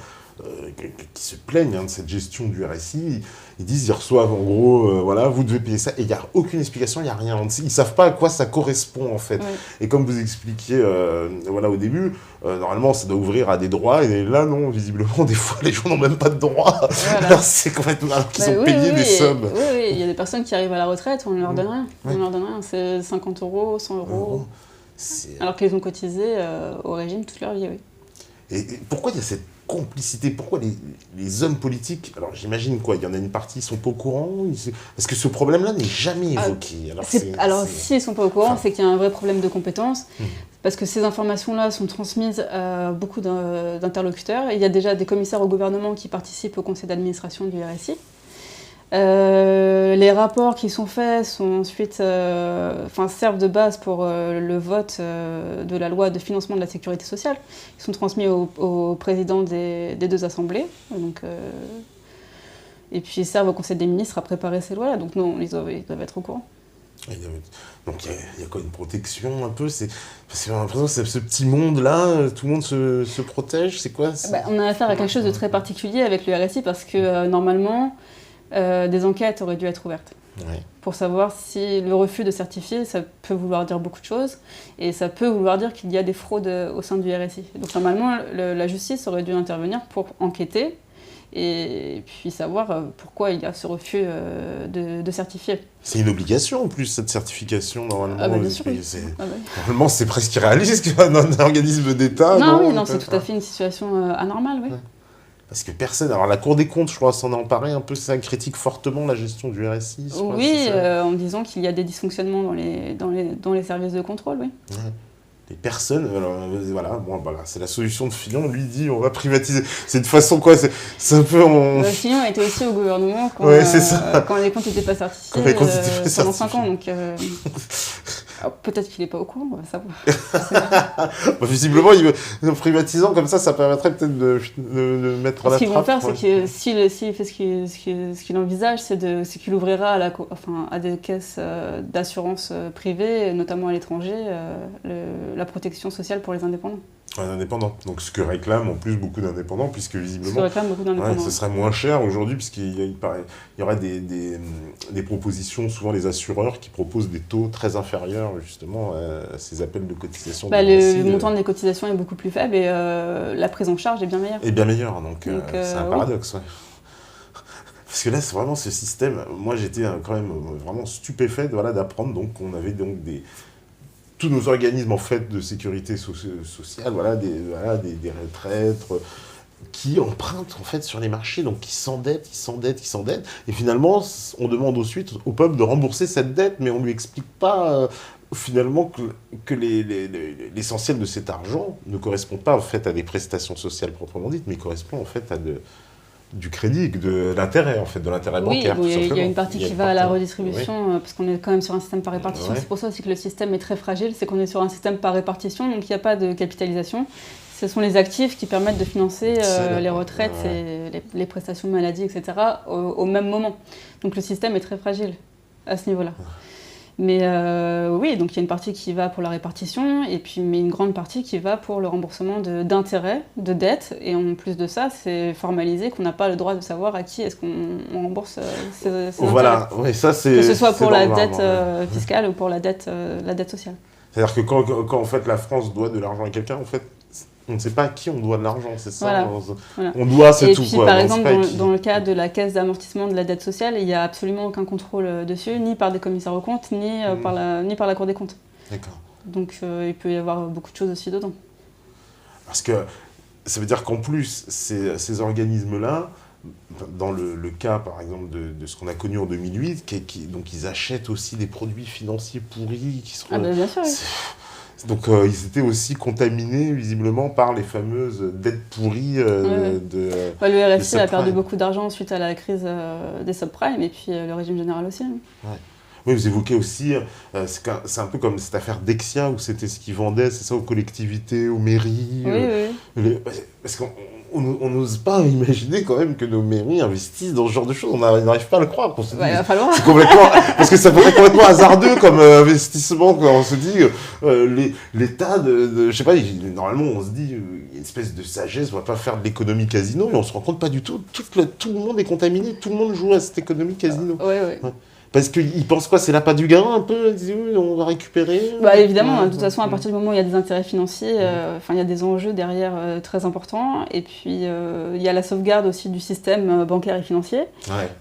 qui se plaignent de cette gestion du RSI. Ils disent qu'ils reçoivent en gros, vous devez payer ça, et il n'y a aucune explication, il n'y a rien. Ils ne savent pas à quoi ça correspond en fait. Ouais. Et comme vous expliquiez au début, normalement ça doit ouvrir à des droits, et là non, visiblement des fois les gens n'ont même pas de droits. Voilà. Alors qu'ils sont payés des sommes. Oui, il y a des personnes qui arrivent à la retraite, on ne leur donne rien. On ne leur donne rien, c'est 50 €, 100 €. Alors qu'ils ont cotisé au régime toute leur vie, oui. Et pourquoi il y a cette complicité? Pourquoi les hommes politiques, alors j'imagine quoi, il y en a une partie, ils sont pas au courant, parce que ce problème-là n'est jamais évoqué. Si ils sont pas au courant, c'est qu'il y a un vrai problème de compétence, parce que ces informations-là sont transmises à beaucoup d'interlocuteurs. Il y a déjà des commissaires au gouvernement qui participent au conseil d'administration du RSI. Les rapports qui sont faits sont ensuite, servent de base pour le vote de la loi de financement de la sécurité sociale. Ils sont transmis au président des 2 assemblées. Donc, et puis ils servent au conseil des ministres à préparer ces lois-là. Donc non, ils doivent être au courant. Donc il y a quoi, une protection un peu, parce que j'ai l'impression que ce petit monde-là, tout le monde se protège, c'est quoi? On a affaire à quelque chose de très particulier avec le RSI, parce que normalement, des enquêtes auraient dû être ouvertes pour savoir si le refus de certifier, ça peut vouloir dire beaucoup de choses, et ça peut vouloir dire qu'il y a des fraudes au sein du RSI. Donc normalement, la justice aurait dû intervenir pour enquêter et puis savoir pourquoi il y a ce refus de certifier. C'est une obligation en plus, cette certification, normalement. Ah bah bien sûr, oui. Normalement, c'est presque irréaliste qu'un organisme d'État. Non, c'est tout à fait une situation anormale, oui. Ouais. Parce que personne... Alors la Cour des comptes, je crois, s'en a emparé un peu, ça critique fortement la gestion du RSI. Oui, en disant qu'il y a des dysfonctionnements dans les services de contrôle, oui. Ouais. Les personnes, voilà, c'est la solution de Fillon, lui dit on va privatiser. C'est une façon quoi, c'est un peu... Fillon était aussi au gouvernement quand les comptes n'étaient pas certifiés pendant 5 ans, donc peut-être qu'il n'est pas au courant, on va savoir. Visiblement, en privatisant comme ça permettrait peut-être de mettre la trappe. Ce qu'ils vont faire, c'est que s'il fait ce qu'il envisage, c'est qu'il ouvrira à des caisses d'assurance privées, notamment à l'étranger, la protection sociale pour les indépendants. Les indépendants. Donc ce que réclament en plus beaucoup d'indépendants, puisque visiblement... Ce que réclament beaucoup d'indépendants. Ce serait moins cher aujourd'hui, puisqu'il y aurait des propositions, souvent les assureurs, qui proposent des taux très inférieurs justement à ces appels de cotisation. Le montant des cotisations est beaucoup plus faible et la prise en charge est bien meilleure. Et bien meilleure, donc c'est un paradoxe, ouais. Parce que là, c'est vraiment ce système... Moi, j'étais quand même vraiment stupéfait d'apprendre qu'on avait donc tous nos organismes en fait de sécurité sociale, des retraites, qui empruntent en fait sur les marchés, donc qui s'endettent, et finalement on demande ensuite au peuple de rembourser cette dette, mais on lui explique pas finalement que l'essentiel de cet argent ne correspond pas en fait à des prestations sociales proprement dites, mais correspond en fait à du crédit, de l'intérêt en fait, de l'intérêt bancaire. Oui, il y a une partie qui va à la redistribution, parce qu'on est quand même sur un système par répartition. Ouais. C'est pour ça aussi que le système est très fragile, c'est qu'on est sur un système par répartition, donc il n'y a pas de capitalisation. Ce sont les actifs qui permettent de financer les retraites, et les prestations de maladie, etc. au même moment. Donc le système est très fragile à ce niveau-là. Mais oui, donc il y a une partie qui va pour la répartition, mais une grande partie qui va pour le remboursement d'intérêts, de dettes. Et en plus de ça, c'est formalisé qu'on n'a pas le droit de savoir à qui est-ce qu'on rembourse ces voilà, intérêts. Oui, ça c'est... Que ce soit pour la dette fiscale ou pour la dette sociale. C'est-à-dire que quand en fait, la France doit de l'argent à quelqu'un, en fait, on ne sait pas à qui on doit de l'argent, c'est ça. Voilà. On doit, c'est tout. Et puis, par exemple, dans le cas de la caisse d'amortissement de la dette sociale, il n'y a absolument aucun contrôle dessus, ni par des commissaires aux comptes, ni par la Cour des comptes. D'accord. Donc, il peut y avoir beaucoup de choses aussi dedans. Parce que ça veut dire qu'en plus, ces organismes-là, dans le cas, par exemple, de ce qu'on a connu en 2008, donc ils achètent aussi des produits financiers pourris qui seront... bien sûr, oui. Donc ils étaient aussi contaminés visiblement par les fameuses dettes pourries de le RSI a perdu beaucoup d'argent suite à la crise des subprimes et puis le régime général aussi. Ouais. Oui, vous évoquez aussi, c'est un peu comme cette affaire Dexia où c'était ce qu'ils vendaient, c'est ça, aux collectivités, aux mairies. Oui. Parce qu'on n'ose pas imaginer quand même que nos mairies investissent dans ce genre de choses. On n'arrive pas à le croire. On se dit, il va falloir. C'est parce que ça paraît complètement hasardeux comme investissement. Quand on se dit, l'État, je sais pas, normalement on se dit, il y a une espèce de sagesse, on va pas faire de l'économie casino, mais on se rend compte pas du tout. Tout le monde est contaminé, tout le monde joue à cette économie casino. Ouais. Parce qu'ils pensent quoi, c'est l'appât du gain un peu, ils disent oui, on va récupérer. Évidemment, de toute façon, à partir du moment où il y a des intérêts financiers, il y a des enjeux derrière très importants. Et puis, il y a la sauvegarde aussi du système bancaire et financier.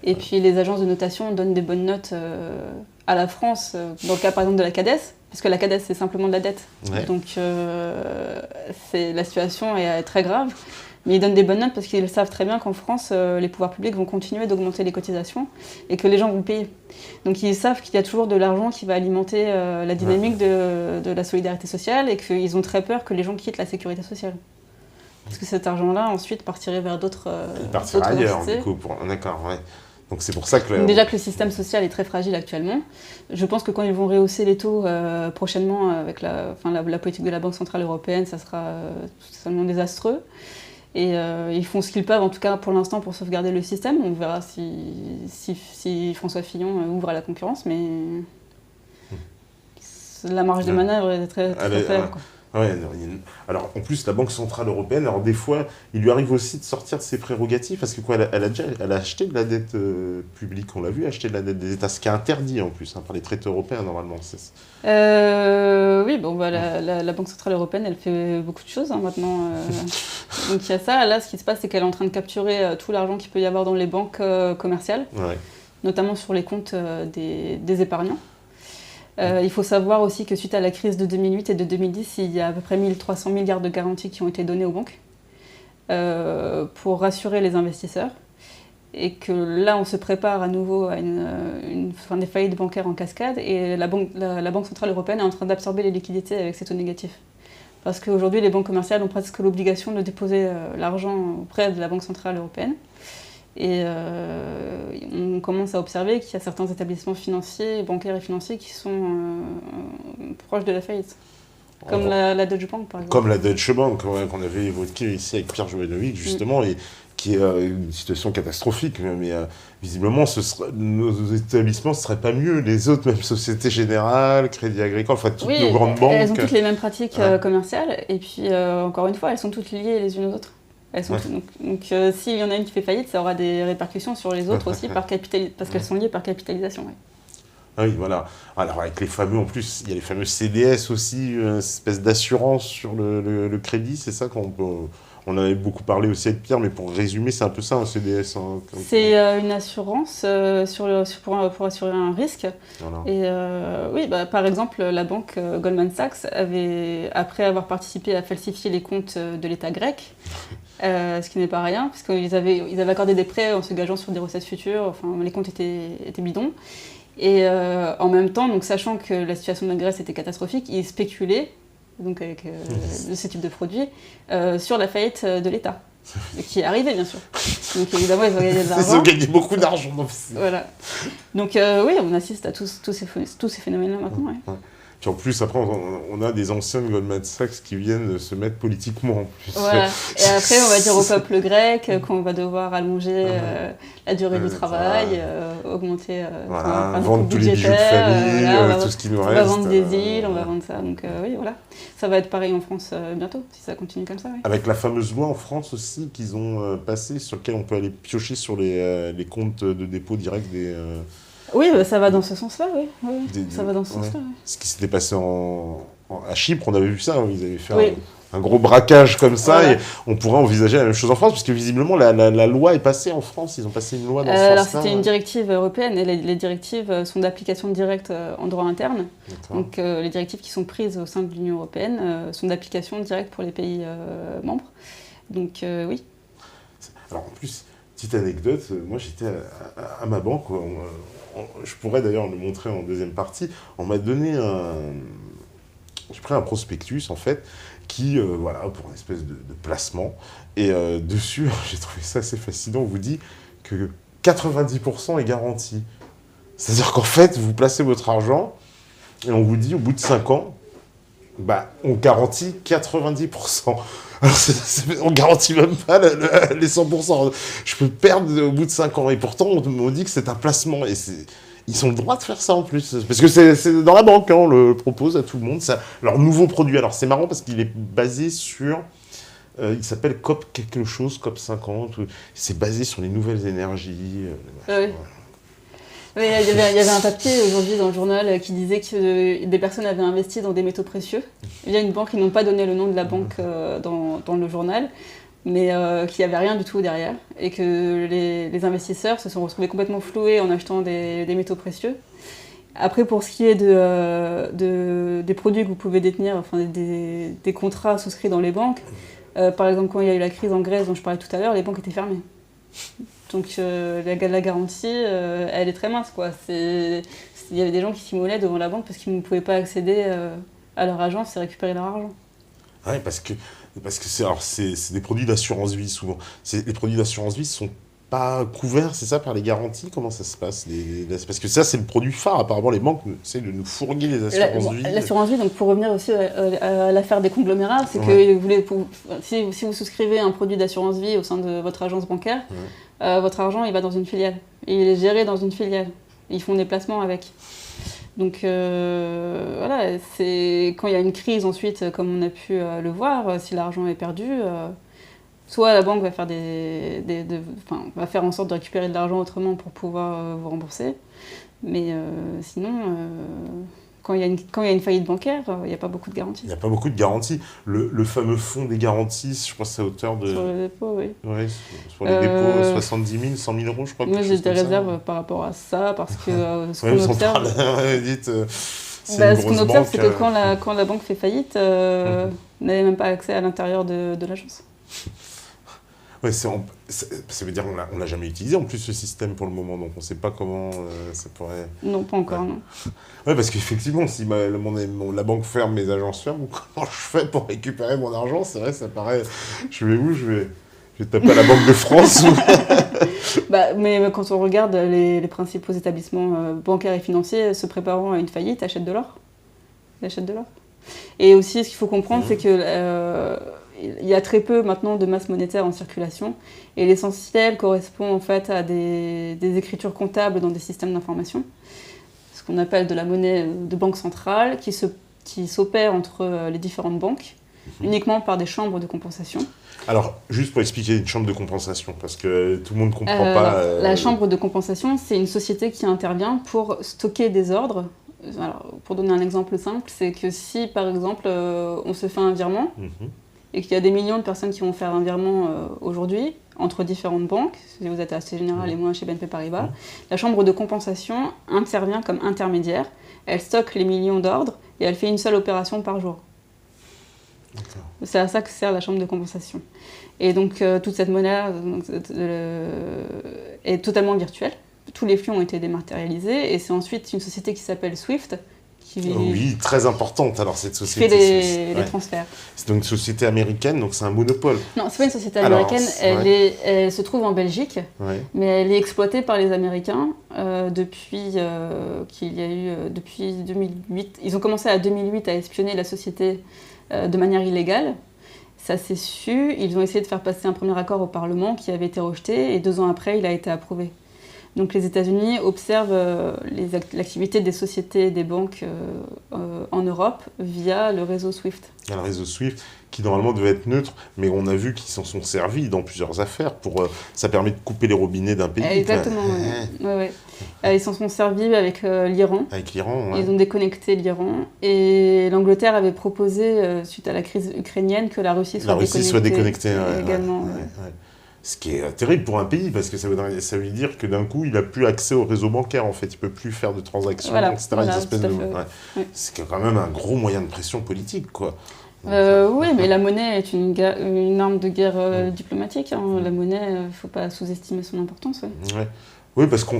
Et puis, les agences de notation donnent des bonnes notes à la France, dans le cas par exemple de la CADES, puisque la CADES, c'est simplement de la dette. Donc, la situation est très grave. Mais ils donnent des bonnes notes parce qu'ils savent très bien qu'en France, les pouvoirs publics vont continuer d'augmenter les cotisations et que les gens vont payer. Donc ils savent qu'il y a toujours de l'argent qui va alimenter la dynamique de la solidarité sociale et qu'ils ont très peur que les gens quittent la sécurité sociale. Parce que cet argent-là, ensuite, partirait vers d'autres il partira ailleurs, du coup. D'accord, ouais. Donc c'est pour ça que... Déjà que le système social est très fragile actuellement. Je pense que quand ils vont rehausser les taux prochainement avec la politique de la Banque Centrale Européenne, ça sera totalement désastreux. Et ils font ce qu'ils peuvent, en tout cas pour l'instant, pour sauvegarder le système. On verra si François Fillon ouvre à la concurrence, mais la marge de manœuvre est très faible. Ouais, non, alors en plus la Banque Centrale Européenne, alors des fois, il lui arrive aussi de sortir de ses prérogatives, parce que quoi, elle a acheté de la dette publique, on l'a vu, acheter de la dette des États, ce qui est interdit en plus, hein, par les traités européens normalement. Oui, bon, bah, la Banque Centrale Européenne, elle fait beaucoup de choses hein, maintenant. Donc il y a ça. Là, ce qui se passe, c'est qu'elle est en train de capturer tout l'argent qu'il peut y avoir dans les banques commerciales, Ouais. notamment sur les comptes des épargnants. Il faut savoir aussi que suite à la crise de 2008 et de 2010, il y a à peu près 1300 milliards de garanties qui ont été données aux banques pour rassurer les investisseurs. Et que là, on se prépare à nouveau à des faillites bancaires en cascade. Et la Banque Centrale Européenne est en train d'absorber les liquidités avec ces taux négatifs. Parce qu'aujourd'hui, les banques commerciales ont presque l'obligation de déposer l'argent auprès de la Banque Centrale Européenne. Et on commence à observer qu'il y a certains établissements financiers, bancaires et financiers qui sont proches de la faillite. Comme la Deutsche Bank, par exemple. Comme la Deutsche Bank, ouais, qu'on avait évoqué ici avec Pierre Jovanovic, justement, et qui est une situation catastrophique. Mais visiblement, nos établissements ne seraient pas mieux. Les autres, même Société Générale, Crédit Agricole, enfin toutes nos grandes banques. Elles ont toutes les mêmes pratiques commerciales. Et puis, encore une fois, elles sont toutes liées les unes aux autres. Donc s'il y en a une qui fait faillite, ça aura des répercussions sur les autres aussi, parce qu'elles sont liées par capitalisation. Ouais. Ah oui, voilà. Alors avec les fameux, en plus, il y a les fameux CDS aussi, une espèce d'assurance sur le crédit, c'est ça on avait beaucoup parlé aussi avec Pierre, mais pour résumer, c'est un peu ça un CDS. Hein, c'est une assurance pour assurer un risque. Voilà. Et oui, par exemple, la banque Goldman Sachs avait, après avoir participé à falsifier les comptes de l'État grec, ce qui n'est pas rien, parce qu'ils avaient accordé des prêts en se gageant sur des recettes futures, enfin les comptes étaient bidons. Et en même temps, donc, sachant que la situation de la Grèce était catastrophique, ils spéculaient, donc avec ce type de produit, sur la faillite de l'État, qui est arrivée bien sûr. Donc évidemment, ils ont gagné de l'argent. Ils ont gagné beaucoup d'argent. Voilà. Donc oui, on assiste à tous ces phénomènes-là maintenant. Ouais. Puis en plus, après, on a des anciens de Goldman Sachs qui viennent se mettre politiquement en plus. Voilà. Et après, on va dire au peuple grec qu'on va devoir allonger la durée du travail, augmenter vendre tous les bijoux de famille, tout ce qui nous reste. On va vendre des îles, on va vendre ça. Donc oui, voilà. Ça va être pareil en France bientôt, si ça continue comme ça. Ouais. Avec la fameuse loi en France aussi qu'ils ont passée, sur laquelle on peut aller piocher sur les comptes de dépôt direct des... Oui, ça va dans ce sens-là, oui. Ça va dans ce sens-là. Oui. Ce qui s'était passé à Chypre, on avait vu ça, ils avaient fait un gros braquage comme ça, voilà. Et on pourrait envisager la même chose en France, parce que visiblement la loi est passée en France, ils ont passé une loi dans ce sens-là. Alors c'était une directive européenne, et les directives sont d'application directe en droit interne. Donc les directives qui sont prises au sein de l'Union européenne sont d'application directe pour les pays membres. Donc oui. Alors en plus, petite anecdote, moi j'étais à ma banque, je pourrais d'ailleurs le montrer en deuxième partie, on m'a donné j'ai pris un prospectus en fait, qui, voilà, pour une espèce de placement, et dessus, j'ai trouvé ça assez fascinant, on vous dit que 90% est garanti. C'est-à-dire qu'en fait, vous placez votre argent, et on vous dit au bout de 5 ans, on garantit 90%. Alors, on garantit même pas les 100%. Je peux perdre au bout de 5 ans. Et pourtant, on me dit que c'est un placement. Et ils ont le droit de faire ça en plus. Parce que c'est dans la banque, hein, on le propose à tout le monde. Ça, leur nouveau produit. Alors, c'est marrant parce qu'il est basé sur... il s'appelle COP quelque chose, COP 50. C'est basé sur les nouvelles énergies. Oui. Il y avait un papier aujourd'hui dans le journal qui disait que des personnes avaient investi dans des métaux précieux. Il y a une banque, ils n'ont pas donné le nom de la banque dans le journal, mais qu'il n'y avait rien du tout derrière. Et que les investisseurs se sont retrouvés complètement floués en achetant des métaux précieux. Après, pour ce qui est des produits que vous pouvez détenir, enfin des contrats souscrits dans les banques, par exemple, quand il y a eu la crise en Grèce dont je parlais tout à l'heure, les banques étaient fermées. Donc la garantie, elle est très mince, quoi. Il y avait des gens qui s'immolaient devant la banque parce qu'ils ne pouvaient pas accéder à leur agence et récupérer leur argent. Oui, parce que c'est des produits d'assurance vie souvent. Les produits d'assurance vie ne sont pas couverts, c'est ça, par les garanties? Comment ça se passe? Parce que ça, c'est le produit phare. Apparemment, les banques essaient de nous fourguer les assurances vie. L'assurance vie, donc pour revenir aussi à l'affaire des conglomérats, c'est que si vous souscrivez un produit d'assurance vie au sein de votre agence bancaire, votre argent, il va dans une filiale. Et il est géré dans une filiale. Ils font des placements avec. Donc voilà, c'est quand il y a une crise ensuite, comme on a pu le voir, si l'argent est perdu, soit la banque va faire va faire en sorte de récupérer de l'argent autrement pour pouvoir vous rembourser, mais sinon, quand il y a une faillite bancaire, il n'y a pas beaucoup de garanties. Il n'y a pas beaucoup de garanties. Le fameux fonds des garanties, je crois que c'est à hauteur de... Sur les dépôts, oui. Ouais, sur les dépôts, 70 000, 100 000 euros, je crois. Moi, j'ai des réserves par rapport à ça, parce que ce qu'on observe... ce qu'on observe, c'est que quand la banque fait faillite, on n'avait même pas accès à l'intérieur de l'agence. Ouais, ça veut dire qu'on l'a jamais utilisé en plus ce système pour le moment, donc on ne sait pas comment ça pourrait... Non, pas encore, non. Oui, parce qu'effectivement, si la banque ferme, mes agences ferment, comment je fais pour récupérer mon argent? C'est vrai, ça paraît... Je vais où? Je vais taper à la Banque de France mais quand on regarde les principaux établissements bancaires et financiers se préparant à une faillite, achètent de l'or. Ils achètent de l'or. Et aussi, ce qu'il faut comprendre, c'est que... il y a très peu maintenant de masse monétaire en circulation et l'essentiel correspond en fait à des écritures comptables dans des systèmes d'information, ce qu'on appelle de la monnaie de banque centrale qui s'opère entre les différentes banques uniquement par des chambres de compensation. Alors, juste pour expliquer une chambre de compensation, parce que tout le monde ne comprend pas... La chambre de compensation, c'est une société qui intervient pour stocker des ordres. Alors, pour donner un exemple simple, c'est que si par exemple on se fait un virement, et qu'il y a des millions de personnes qui vont faire un virement aujourd'hui entre différentes banques, si vous êtes à Société Générale et moi chez BNP Paribas, la chambre de compensation intervient comme intermédiaire, elle stocke les millions d'ordres et elle fait une seule opération par jour. D'accord. C'est à ça que sert la chambre de compensation. Et donc toute cette monnaie est totalement virtuelle. Tous les flux ont été dématérialisés et c'est ensuite une société qui s'appelle Swift oui, très importante alors cette société. Fait les transferts. C'est donc une société américaine, donc c'est un monopole. Non, c'est pas une société américaine, elle se trouve en Belgique, mais elle est exploitée par les Américains depuis 2008. Ils ont commencé à 2008 à espionner la société de manière illégale. Ça s'est su, ils ont essayé de faire passer un premier accord au Parlement qui avait été rejeté et 2 ans après, il a été approuvé. Donc les États-Unis observent l'activité des sociétés et des banques en Europe via le réseau SWIFT. Il y a le réseau SWIFT qui normalement devait être neutre, mais on a vu qu'ils s'en sont servis dans plusieurs affaires. Ça permet de couper les robinets d'un pays. Exactement, ouais. Ils s'en sont servis avec l'Iran. Avec l'Iran, Ils ont déconnecté l'Iran. Et l'Angleterre avait proposé, suite à la crise ukrainienne, que la Russie soit déconnectée également. Ce qui est terrible pour un pays, parce que ça veut dire que d'un coup, il n'a plus accès au réseau bancaire, en fait. Il ne peut plus faire de transactions, etc. C'est quand même un gros moyen de pression politique, quoi. Oui, mais la monnaie est une arme de guerre diplomatique. La monnaie, il ne faut pas sous-estimer son importance. Oui, parce que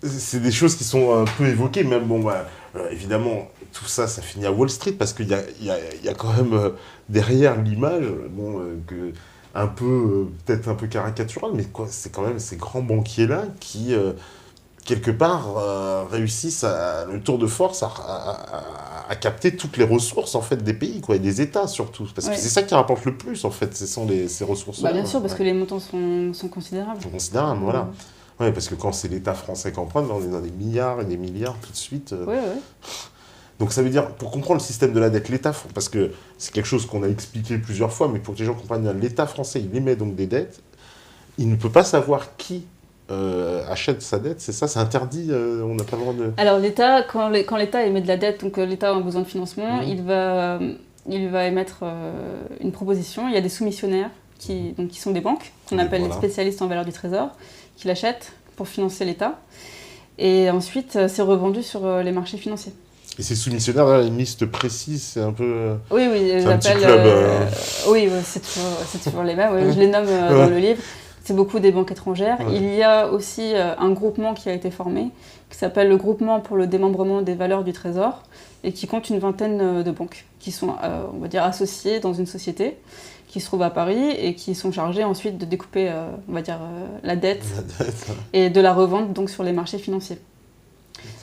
c'est des choses qui sont un peu évoquées, même évidemment, tout ça, ça finit à Wall Street, parce qu'il y a quand même derrière l'image, peut-être un peu caricatural, mais c'est quand même ces grands banquiers-là qui, quelque part, réussissent le tour de force à capter toutes les ressources en fait, des pays, et des États surtout. Parce que c'est ça qui rapporte le plus, en fait, ces ressources-là. Bien sûr, parce que les montants sont considérables. Sont considérables, voilà. Ouais, parce que quand c'est l'État français qui emprunte, on est dans des milliards et des milliards tout de suite. Donc ça veut dire, pour comprendre le système de la dette, l'État, parce que c'est quelque chose qu'on a expliqué plusieurs fois, mais pour que les gens comprennent bien, l'État français, il émet donc des dettes, il ne peut pas savoir qui achète sa dette, c'est ça, c'est interdit, on n'a pas le droit de... Alors l'État, quand l'État émet de la dette, donc l'État a un besoin de financement, il va émettre une proposition, il y a des soumissionnaires qui sont des banques, qu'on appelle les spécialistes en valeur du trésor, qui l'achètent pour financer l'État, et ensuite c'est revendu sur les marchés financiers. Et ces soumissionnaires, là, une liste précise, c'est un peu... Oui, j'appelle... Oui, c'est toujours les mêmes, je les nomme dans le livre. C'est beaucoup des banques étrangères. Il y a aussi un groupement qui a été formé, qui s'appelle le Groupement pour le démembrement des valeurs du Trésor, et qui compte une vingtaine de banques, qui sont, on va dire, associées dans une société, qui se trouve à Paris, et qui sont chargées ensuite de découper, on va dire, la dette, et de la revendre donc sur les marchés financiers.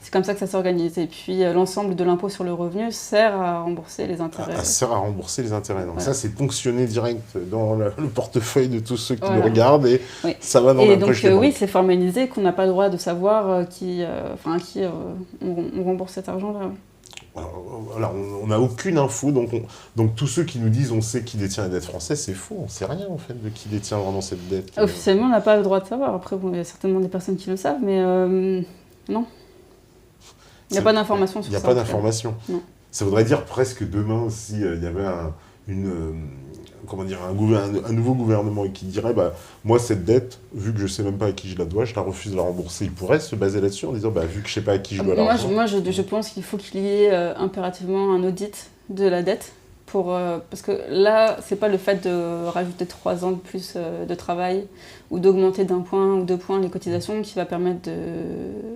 C'est comme ça que ça s'organise. Et puis l'ensemble de l'impôt sur le revenu sert à rembourser les intérêts. Sert à rembourser les intérêts. Donc Voilà. ça, c'est ponctionné direct dans le portefeuille de tous ceux qui Voilà. nous regardent et ça va dans la poche des banques. Oui, c'est formalisé qu'on n'a pas le droit de savoir à qui on rembourse cet argent-là. Oui. Alors, on n'a aucune info, donc tous ceux qui nous disent on sait qui détient la dette française, c'est faux, on ne sait rien en fait de qui détient vraiment cette dette. Officiellement, on n'a pas le droit de savoir. Après, bon, il y a certainement des personnes qui le savent, mais non. Il n'y a pas d'information sur ça. Il n'y a pas d'information. Non. Ça voudrait dire presque demain, s'il y avait un nouveau gouvernement qui dirait moi, cette dette, vu que je ne sais même pas à qui je la dois, je la refuse de la rembourser. Il pourrait se baser là-dessus en disant vu que je ne sais pas à qui je dois l'argent. Moi, je pense qu'il faut qu'il y ait impérativement un audit de la dette. Parce que là, c'est pas le fait de rajouter 3 ans de plus de travail ou d'augmenter d'1 point ou 2 points les cotisations qui va permettre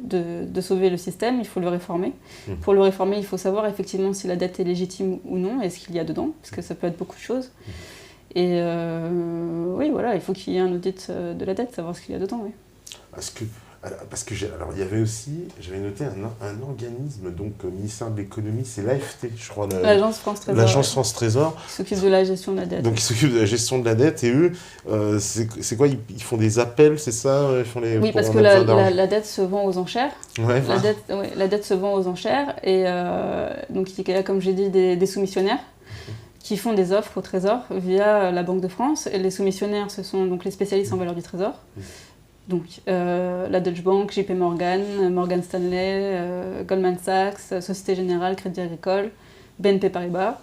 de sauver le système. Il faut le réformer. Pour le réformer, il faut savoir effectivement si la dette est légitime ou non et ce qu'il y a dedans, parce que ça peut être beaucoup de choses. Et oui, voilà, il faut qu'il y ait un audit de la dette, savoir ce qu'il y a dedans. Oui. Il y avait aussi, j'avais noté un organisme, donc ministère de l'économie, c'est l'AFT, je crois. L'Agence France Trésor. L'Agence France Trésor. Qui s'occupe de la gestion de la dette. Donc ils s'occupent de la gestion de la dette et eux, c'est quoi, ils font des appels, c'est ça Oui, parce que la dette se vend aux enchères. Ouais, la dette se vend aux enchères et donc il y a, comme j'ai dit, des soumissionnaires qui font des offres au Trésor via la Banque de France. Et les soumissionnaires, ce sont donc les spécialistes en valeur du Trésor. Donc la Deutsche Bank, JP Morgan, Morgan Stanley, Goldman Sachs, Société Générale, Crédit Agricole, BNP Paribas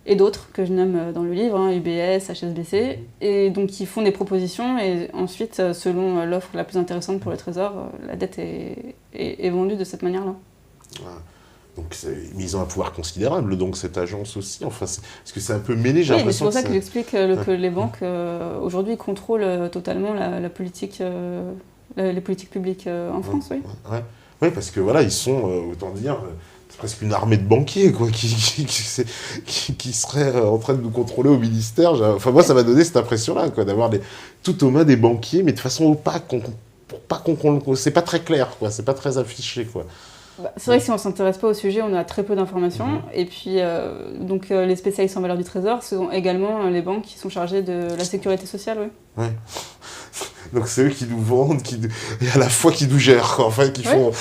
et d'autres que je nomme dans le livre, UBS, HSBC. Et donc ils font des propositions et ensuite, selon l'offre la plus intéressante pour le Trésor, la dette est vendue de cette manière-là. Ouais. Donc, mais ils ont un pouvoir considérable, donc cette agence aussi. Enfin, parce que c'est un peu mêlé, j'ai l'impression. C'est pour ça que j'explique que les banques, aujourd'hui, contrôlent totalement la politique, les politiques publiques en France. Oui, parce que voilà, ils sont, autant dire, c'est presque une armée de banquiers, quoi, qui seraient en train de nous contrôler au ministère. Enfin, moi, ça m'a donné cette impression-là, quoi, d'avoir tout aux mains des banquiers, mais de façon opaque, pour pas qu'on c'est pas très clair, quoi, c'est pas très affiché, quoi. C'est vrai que si on ne s'intéresse pas au sujet, on a très peu d'informations. Et puis, les spécialistes en valeur du Trésor sont également les banques qui sont chargées de la sécurité sociale. Oui. Ouais. Donc c'est eux qui nous vendent, et à la fois qui nous gèrent, quoi, en fait, qui font...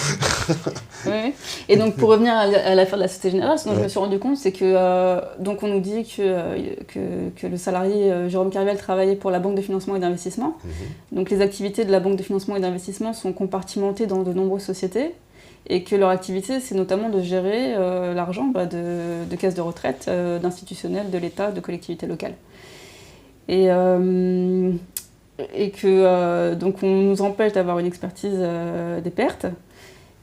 Oui. Et donc pour revenir à l'affaire de la Société Générale, ce dont je me suis rendu compte, c'est que donc on nous dit que le salarié Jérôme Kerviel travaillait pour la Banque de financement et d'investissement. Donc les activités de la Banque de financement et d'investissement sont compartimentées dans de nombreuses sociétés. Et que leur activité, c'est notamment de gérer l'argent de caisses de retraite, d'institutionnels, de l'État, de collectivités locales. Et que donc on nous empêche d'avoir une expertise des pertes,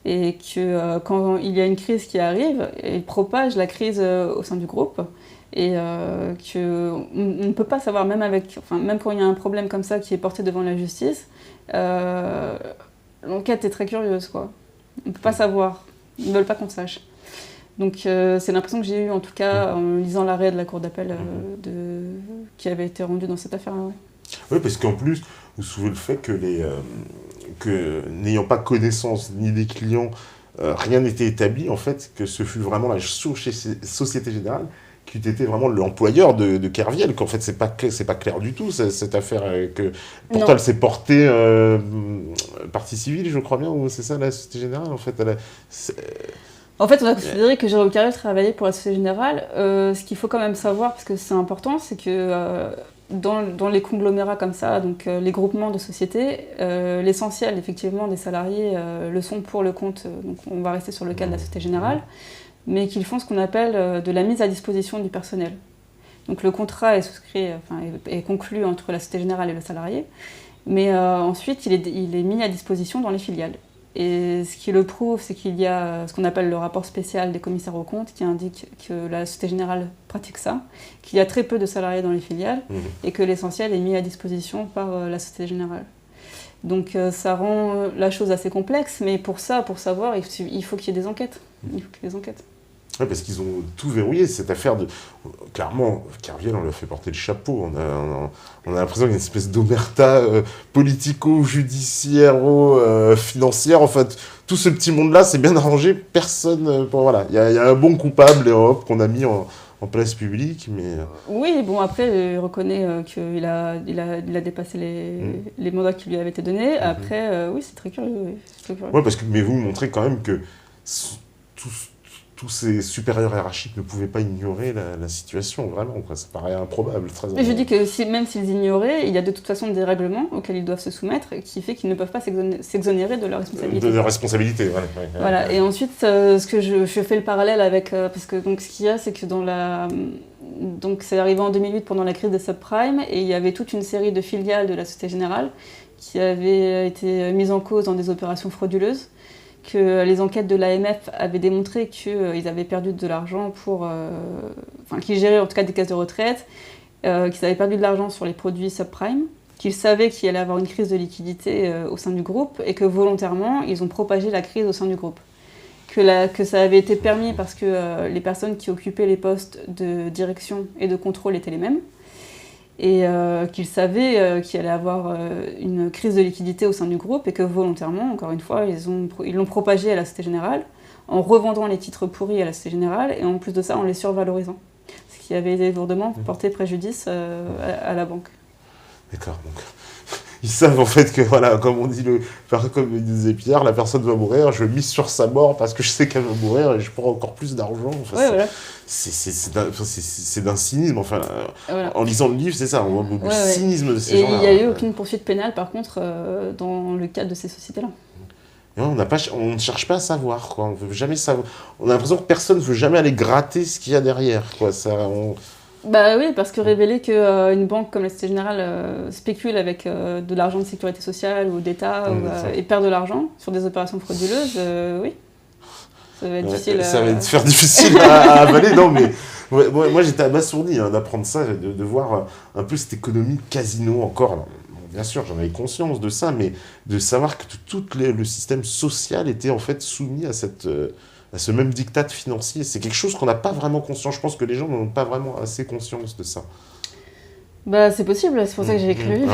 et que quand il y a une crise qui arrive, il propage la crise au sein du groupe, et qu'on ne peut pas savoir, même quand il y a un problème comme ça qui est porté devant la justice, l'enquête est très curieuse, quoi. On ne peut pas savoir, ils ne veulent pas qu'on sache. Donc c'est l'impression que j'ai eue, en tout cas, en lisant l'arrêt de la Cour d'appel qui avait été rendu dans cette affaire-là. Ouais. Oui, parce qu'en plus, vous soulevez le fait que, n'ayant pas connaissance ni des clients, rien n'était établi, en fait, que ce fut vraiment la Société Générale qui eût été vraiment l'employeur de Kerviel, qu'en fait, c'est pas clair du tout, cette affaire, que pourtant elle s'est portée partie civile, je crois bien, ou c'est ça, la Société Générale, en fait, En fait, on a considéré que Jérôme Kerviel travaillait pour la Société Générale. Ce qu'il faut quand même savoir, parce que c'est important, c'est que dans les conglomérats comme ça, donc les groupements de sociétés, l'essentiel, effectivement, des salariés le sont pour le compte, donc on va rester sur le cas de la Société Générale, mais qu'ils font ce qu'on appelle de la mise à disposition du personnel. Donc le contrat est souscrit, est conclu entre la Société Générale et le salarié, mais ensuite il est mis à disposition dans les filiales. Et ce qui le prouve, c'est qu'il y a ce qu'on appelle le rapport spécial des commissaires aux comptes qui indique que la Société Générale pratique ça, qu'il y a très peu de salariés dans les filiales et que l'essentiel est mis à disposition par la Société Générale. Donc ça rend la chose assez complexe, mais pour ça, pour savoir, il faut qu'il y ait des enquêtes. Il faut qu'il y ait des enquêtes. Ouais, parce qu'ils ont tout verrouillé, cette affaire de... Clairement, Kerviel, on lui a fait porter le chapeau. On a l'impression qu'il y a une espèce d'omerta politico-judiciaire-financière. En fait, tout ce petit monde-là, c'est bien arrangé. Personne... voilà, il y a un bon coupable, et hop, qu'on a mis en place publique, mais... Oui, bon, après, il reconnaît qu'il a dépassé les mandats qui lui avaient été donnés. Après, oui, c'est très curieux. Oui, ouais, parce que mais vous montrez quand même que tous ces supérieurs hiérarchiques ne pouvaient pas ignorer la situation, vraiment, quoi. Ça paraît improbable, très Mais je dis que même s'ils ignoraient, il y a de toute façon des règlements auxquels ils doivent se soumettre, qui fait qu'ils ne peuvent pas s'exonérer de leur responsabilité. De leur responsabilité, ouais. Voilà, et ensuite, ce que je fais le parallèle avec... parce que donc, ce qu'il y a, c'est que donc c'est arrivé en 2008 pendant la crise des subprimes, et il y avait toute une série de filiales de la Société Générale qui avaient été mises en cause dans des opérations frauduleuses, que les enquêtes de l'AMF avaient démontré qu'ils avaient perdu de l'argent qu'ils géraient en tout cas des caisses de retraite, qu'ils avaient perdu de l'argent sur les produits subprime, qu'ils savaient qu'il allait y avoir une crise de liquidité au sein du groupe, et que volontairement, ils ont propagé la crise au sein du groupe. Que ça avait été permis parce que les personnes qui occupaient les postes de direction et de contrôle étaient les mêmes, et qu'ils savaient qu'il allait y avoir une crise de liquidité au sein du groupe, et que volontairement, encore une fois, ils l'ont propagé à la Société Générale, en revendant les titres pourris à la Société Générale, et en plus de ça, en les survalorisant. Ce qui avait lourdement porté préjudice à la banque. D'accord, donc... Ils savent en fait que, voilà, comme disait Pierre, la personne va mourir, je mise sur sa mort parce que je sais qu'elle va mourir et je prends encore plus d'argent. Enfin, ouais, voilà. C'est d'un cynisme. Enfin, voilà. En lisant le livre, c'est ça, on voit le cynisme de ces gens-là. Et il n'y a eu aucune poursuite pénale, par contre, dans le cadre de ces sociétés-là. Et on ne cherche pas à savoir, quoi. On veut jamais savoir. On a l'impression que personne ne veut jamais aller gratter ce qu'il y a derrière, quoi. Bah oui, parce que révéler qu'une banque comme la Société Générale spécule avec de l'argent de sécurité sociale ou d'État et perd de l'argent sur des opérations frauduleuses, oui. Ça va être difficile. Ça va être difficile à avaler, non, mais moi j'étais abasourdi d'apprendre ça, de voir un peu cette économie casino encore. Alors, bien sûr, j'en avais conscience de ça, mais de savoir que tout le système social était en fait soumis à ce même diktat financier. C'est quelque chose qu'on n'a pas vraiment conscience. Je pense que les gens n'ont pas vraiment assez conscience de ça. Bah, c'est possible, c'est pour ça que j'ai écrit le livre.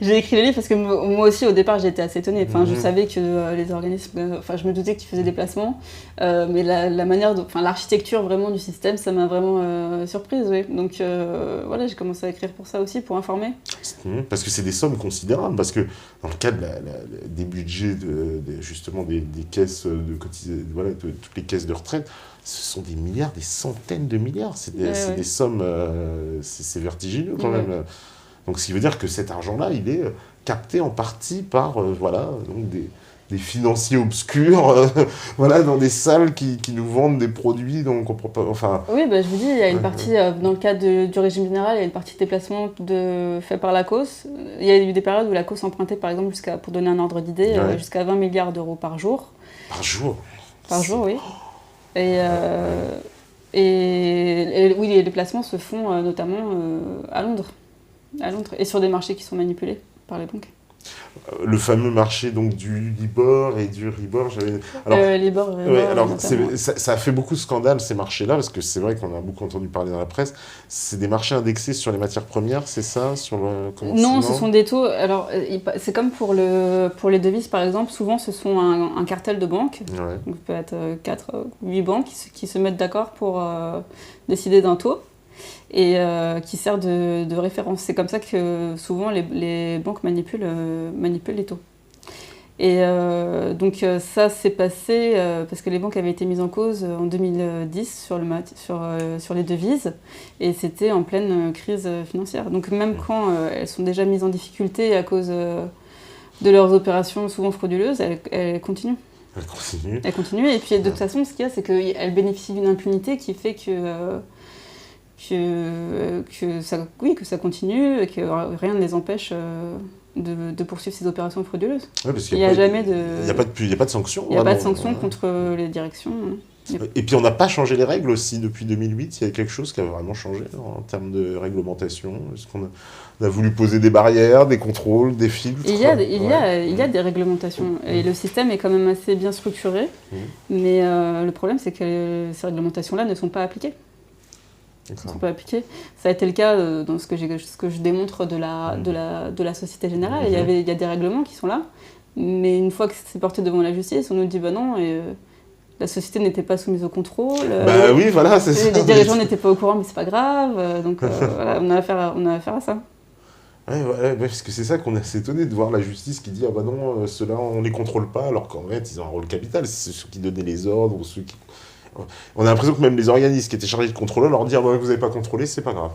J'ai écrit le livre parce que moi aussi, au départ, j'étais assez étonnée. Enfin, je savais que les organismes... Enfin, je me doutais qu'ils faisaient des placements, mais la manière... l'architecture vraiment du système, ça m'a vraiment surprise, oui. Donc, voilà, j'ai commencé à écrire pour ça aussi, pour informer. Parce que c'est des sommes considérables, parce que dans le cadre des budgets, justement, des caisses de cotisation, voilà, de toutes les caisses de retraite, ce sont des milliards, des centaines de milliards. C'est des sommes... c'est vertigineux, quand même. Donc, ce qui veut dire que cet argent-là, il est capté en partie par donc des financiers obscurs voilà, dans des salles qui nous vendent des produits dont on ne comprend pas. Enfin, oui, bah, je vous dis, il y a une partie, dans le cadre du régime général, il y a une partie de déplacement fait par la COS. Il y a eu des périodes où la COS empruntait, par exemple, pour donner un ordre d'idée, jusqu'à 20 milliards d'euros par jour. Par jour? Par jour, oui. Et oui, les déplacements se font notamment à Londres. Et sur des marchés qui sont manipulés par les banques. Le fameux marché donc du Libor et du Ribor, Libor, ça a fait beaucoup de scandales, ces marchés-là, parce que c'est vrai qu'on a beaucoup entendu parler dans la presse. C'est des marchés indexés sur les matières premières, c'est ça Non, ce sont des taux. Alors, c'est comme pour les devises, par exemple. Souvent, ce sont un cartel de banques. Ouais. Donc, peut être 4 ou 8 banques qui se mettent d'accord pour décider d'un taux. Et qui sert de référence. C'est comme ça que souvent les banques manipulent les taux. Et donc ça s'est passé parce que les banques avaient été mises en cause en 2010 sur les devises, et c'était en pleine crise financière. Donc même quand elles sont déjà mises en difficulté à cause de leurs opérations souvent frauduleuses, elles continuent. Elles continuent, et puis de toute façon, ce qu'il y a, c'est qu'elles bénéficient d'une impunité qui fait que ça continue, et que rien ne les empêche de poursuivre ces opérations frauduleuses. Ouais, parce qu'il n'y a pas de sanctions. Il n'y a pas de sanctions contre les directions. Et puis on n'a pas changé les règles aussi depuis 2008. Il y a quelque chose qui a vraiment changé en termes de réglementation. Est-ce qu'on a voulu poser des barrières, des contrôles, des filtres? Il y a des réglementations. Et le système est quand même assez bien structuré. Mais le problème, c'est que ces réglementations-là ne sont pas appliquées. Ça a été le cas dans ce que je démontre de la Société Générale. Il y a des règlements qui sont là. Mais une fois que c'est porté devant la justice, on nous dit bah non, la société n'était pas soumise au contrôle. Oui, voilà, c'est ça. Les dirigeants n'étaient pas au courant, mais c'est pas grave. Donc voilà, on a affaire à ça. Ouais, parce que c'est ça qu'on est assez étonné de voir la justice qui dit ah bah non, ceux-là on les contrôle pas, alors qu'en fait ils ont un rôle capital, c'est ceux qui donnaient les ordres ou ceux qui. On a l'impression que même les organismes qui étaient chargés de contrôler leur dire bah, vous n'avez pas contrôlé, c'est pas grave.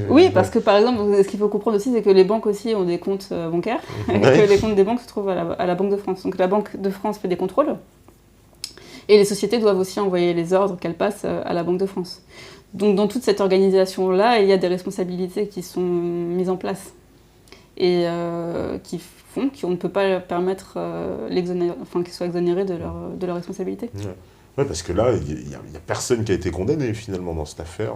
Oui, parce que par exemple, ce qu'il faut comprendre aussi, c'est que les banques aussi ont des comptes bancaires, et que les comptes des banques se trouvent à la Banque de France. Donc la Banque de France fait des contrôles, et les sociétés doivent aussi envoyer les ordres qu'elles passent à la Banque de France. Donc dans toute cette organisation-là, il y a des responsabilités qui sont mises en place, et qui font qu'on ne peut pas permettre qu'ils soient exonérés de leur responsabilité. Oui, parce que là, il n'y a personne qui a été condamné finalement dans cette affaire,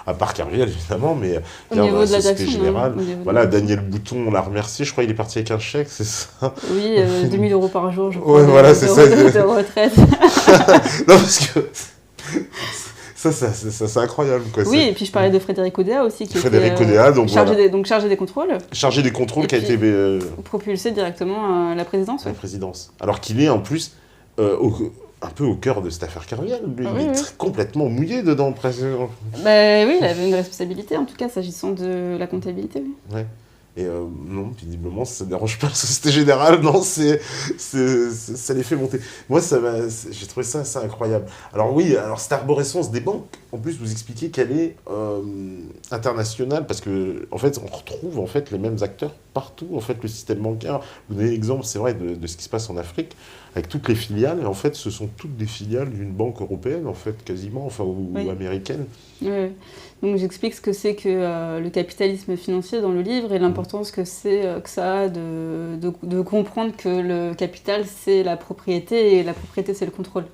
à part Kerviel évidemment, mais au niveau de la Société Générale. Voilà, de Daniel Bouton, on l'a remercié, je crois qu'il est parti avec un chèque, c'est ça? Oui, 2 000 € par jour, je crois, c'est ça, de retraite. Non, parce que ça c'est incroyable. Quoi. Oui, et puis je parlais de Frédéric Oudéa aussi, qui était chargé des contrôles. Chargé des contrôles, qui a été propulsé directement à la présidence. La présidence. Alors qu'il est en plus un peu au cœur de cette affaire Kerviel. Lui, il est complètement mouillé dedans, presque. Oui, il avait une responsabilité, en tout cas, s'agissant de la comptabilité. Oui. Ouais. Et non, visiblement, ça ne dérange pas la Société Générale, non, ça les fait monter. Moi, j'ai trouvé ça assez incroyable. Alors oui, cette arborescence des banques, en plus, vous expliquez qu'elle est internationale, parce que en fait, on retrouve en fait les mêmes acteurs partout. En fait, le système bancaire, vous donnez l'exemple, c'est vrai, de ce qui se passe en Afrique, avec toutes les filiales, et en fait, ce sont toutes des filiales d'une banque européenne, en fait, quasiment, ou américaine. Oui. Donc j'explique ce que c'est que le capitalisme financier dans le livre et l'importance que ça a de comprendre que le capital c'est la propriété et la propriété c'est le contrôle.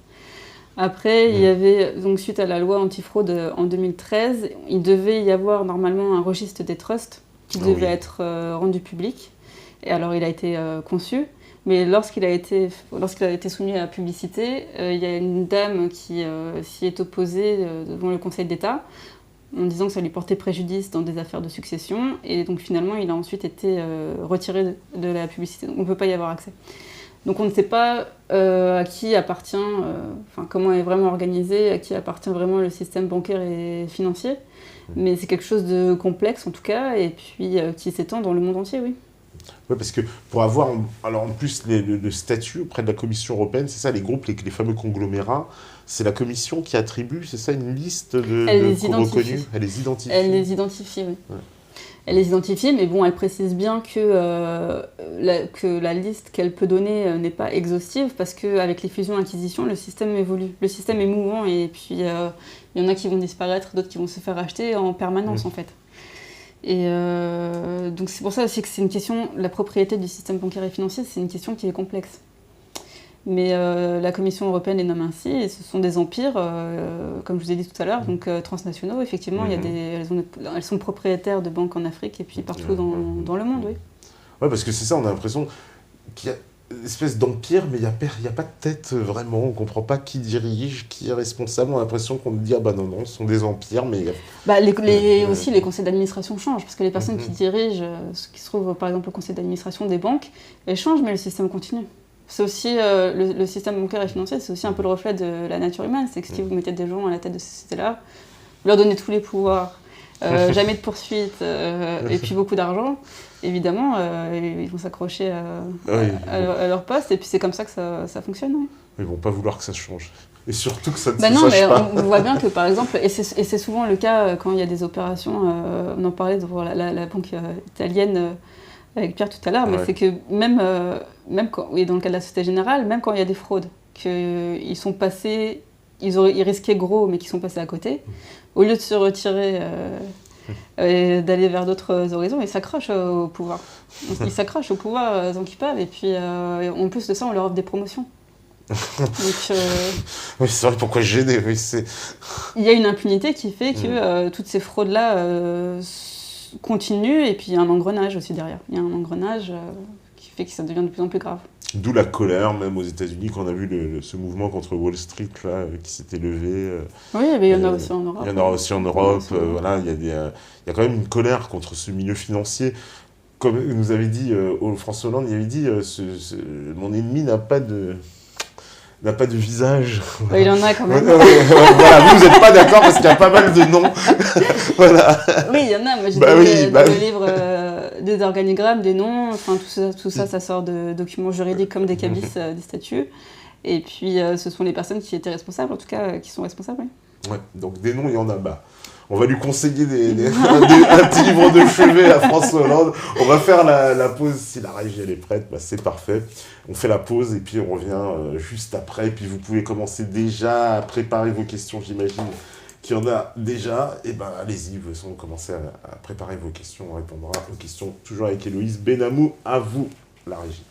Après, il y avait, donc suite à la loi antifraude en 2013, il devait y avoir normalement un registre des trusts qui devait être rendu public. Et alors il a été conçu, mais lorsqu'il a été soumis à la publicité, il y a une dame qui s'y est opposée devant le Conseil d'État, en disant que ça lui portait préjudice dans des affaires de succession, et donc finalement il a ensuite été retiré de la publicité, donc on ne peut pas y avoir accès. Donc on ne sait pas à qui appartient, comment est vraiment organisé, à qui appartient vraiment le système bancaire et financier, mais c'est quelque chose de complexe en tout cas, et puis qui s'étend dans le monde entier, oui. Oui, parce que pour avoir en plus le statut auprès de la Commission européenne, c'est ça, les groupes, les fameux conglomérats, c'est la Commission qui attribue, c'est ça, une liste de reconnus. Elle les identifie. Elle les identifie, oui. Ouais. Elle les identifie, mais bon, elle précise bien que la liste qu'elle peut donner n'est pas exhaustive, parce qu'avec les fusions-acquisitions, le système évolue. Le système est mouvant, et puis il y en a qui vont disparaître, d'autres qui vont se faire acheter en permanence, en fait. Et donc c'est pour ça aussi que c'est une question, la propriété du système bancaire et financier, c'est une question qui est complexe. Mais la Commission européenne les nomme ainsi, et ce sont des empires, comme je vous ai dit tout à l'heure, donc transnationaux, effectivement, elles sont propriétaires de banques en Afrique et puis partout dans le monde, oui. Oui, parce que c'est ça, on a l'impression qu'il y a une espèce d'empire, mais il n'y a pas de tête vraiment, on ne comprend pas qui dirige, qui est responsable, on a l'impression qu'on dit « Ah bah non, ce sont des empires », mais... Aussi, les conseils d'administration changent, parce que les personnes qui dirigent, qui se trouvent par exemple au conseil d'administration des banques, elles changent, mais le système continue. C'est aussi, le système bancaire et financier, c'est aussi un peu le reflet de la nature humaine, c'est que si vous mettez des gens à la tête de ces sociétés-là, vous leur donnez tous les pouvoirs, jamais de poursuite, et puis beaucoup d'argent, évidemment, ils vont s'accrocher à leur poste, et puis c'est comme ça que ça fonctionne. Oui. Ils ne vont pas vouloir que ça change. Et surtout que ça ne se sache pas. On voit bien que, par exemple, et c'est souvent le cas quand il y a des opérations, on en parlait devant la banque italienne avec Pierre tout à l'heure, mais c'est que même quand, dans le cas de la Société Générale, même quand il y a des fraudes, qu'ils sont passés, ils risquaient gros, mais qu'ils sont passés à côté, au lieu de se retirer et d'aller vers d'autres horizons, ils s'accrochent au pouvoir. Ils s'accrochent au pouvoir tant qu'ils peuvent, et puis en plus de ça, on leur offre des promotions. Donc, Oui, c'est vrai, pourquoi gêner, oui, il y a une impunité qui fait que toutes ces fraudes-là continuent, et puis il y a un engrenage aussi derrière. Il y a un engrenage qui fait que ça devient de plus en plus grave. D'où la colère, même aux États-Unis, quand on a vu ce mouvement contre Wall Street là, qui s'était levé. Oui, mais il y en a aussi en Europe. Il y en aura aussi en Europe. Voilà, il y a quand même une colère contre ce milieu financier. Comme nous avait dit François Hollande, il avait dit mon ennemi n'a pas de visage. Il y en a quand même. Voilà, vous n'êtes pas d'accord parce qu'il y a pas mal de noms. Voilà. Oui, il y en a. Moi, j'ai dans le livre des organigrammes, des noms. Enfin, tout ça, ça sort de documents juridiques comme des cabis, des statuts. Et puis, ce sont les personnes qui étaient responsables, en tout cas, qui sont responsables. Oui. Ouais, donc des noms, il y en a. On va lui conseiller un petit livre de chevet à François Hollande. On va faire la pause, si la régie elle est prête, c'est parfait. On fait la pause et puis on revient juste après. Et puis vous pouvez commencer déjà à préparer vos questions, j'imagine qu'il y en a déjà. Et allez-y, vous commencez à préparer vos questions. On répondra aux questions toujours avec Héloïse Benamou. À vous, la régie.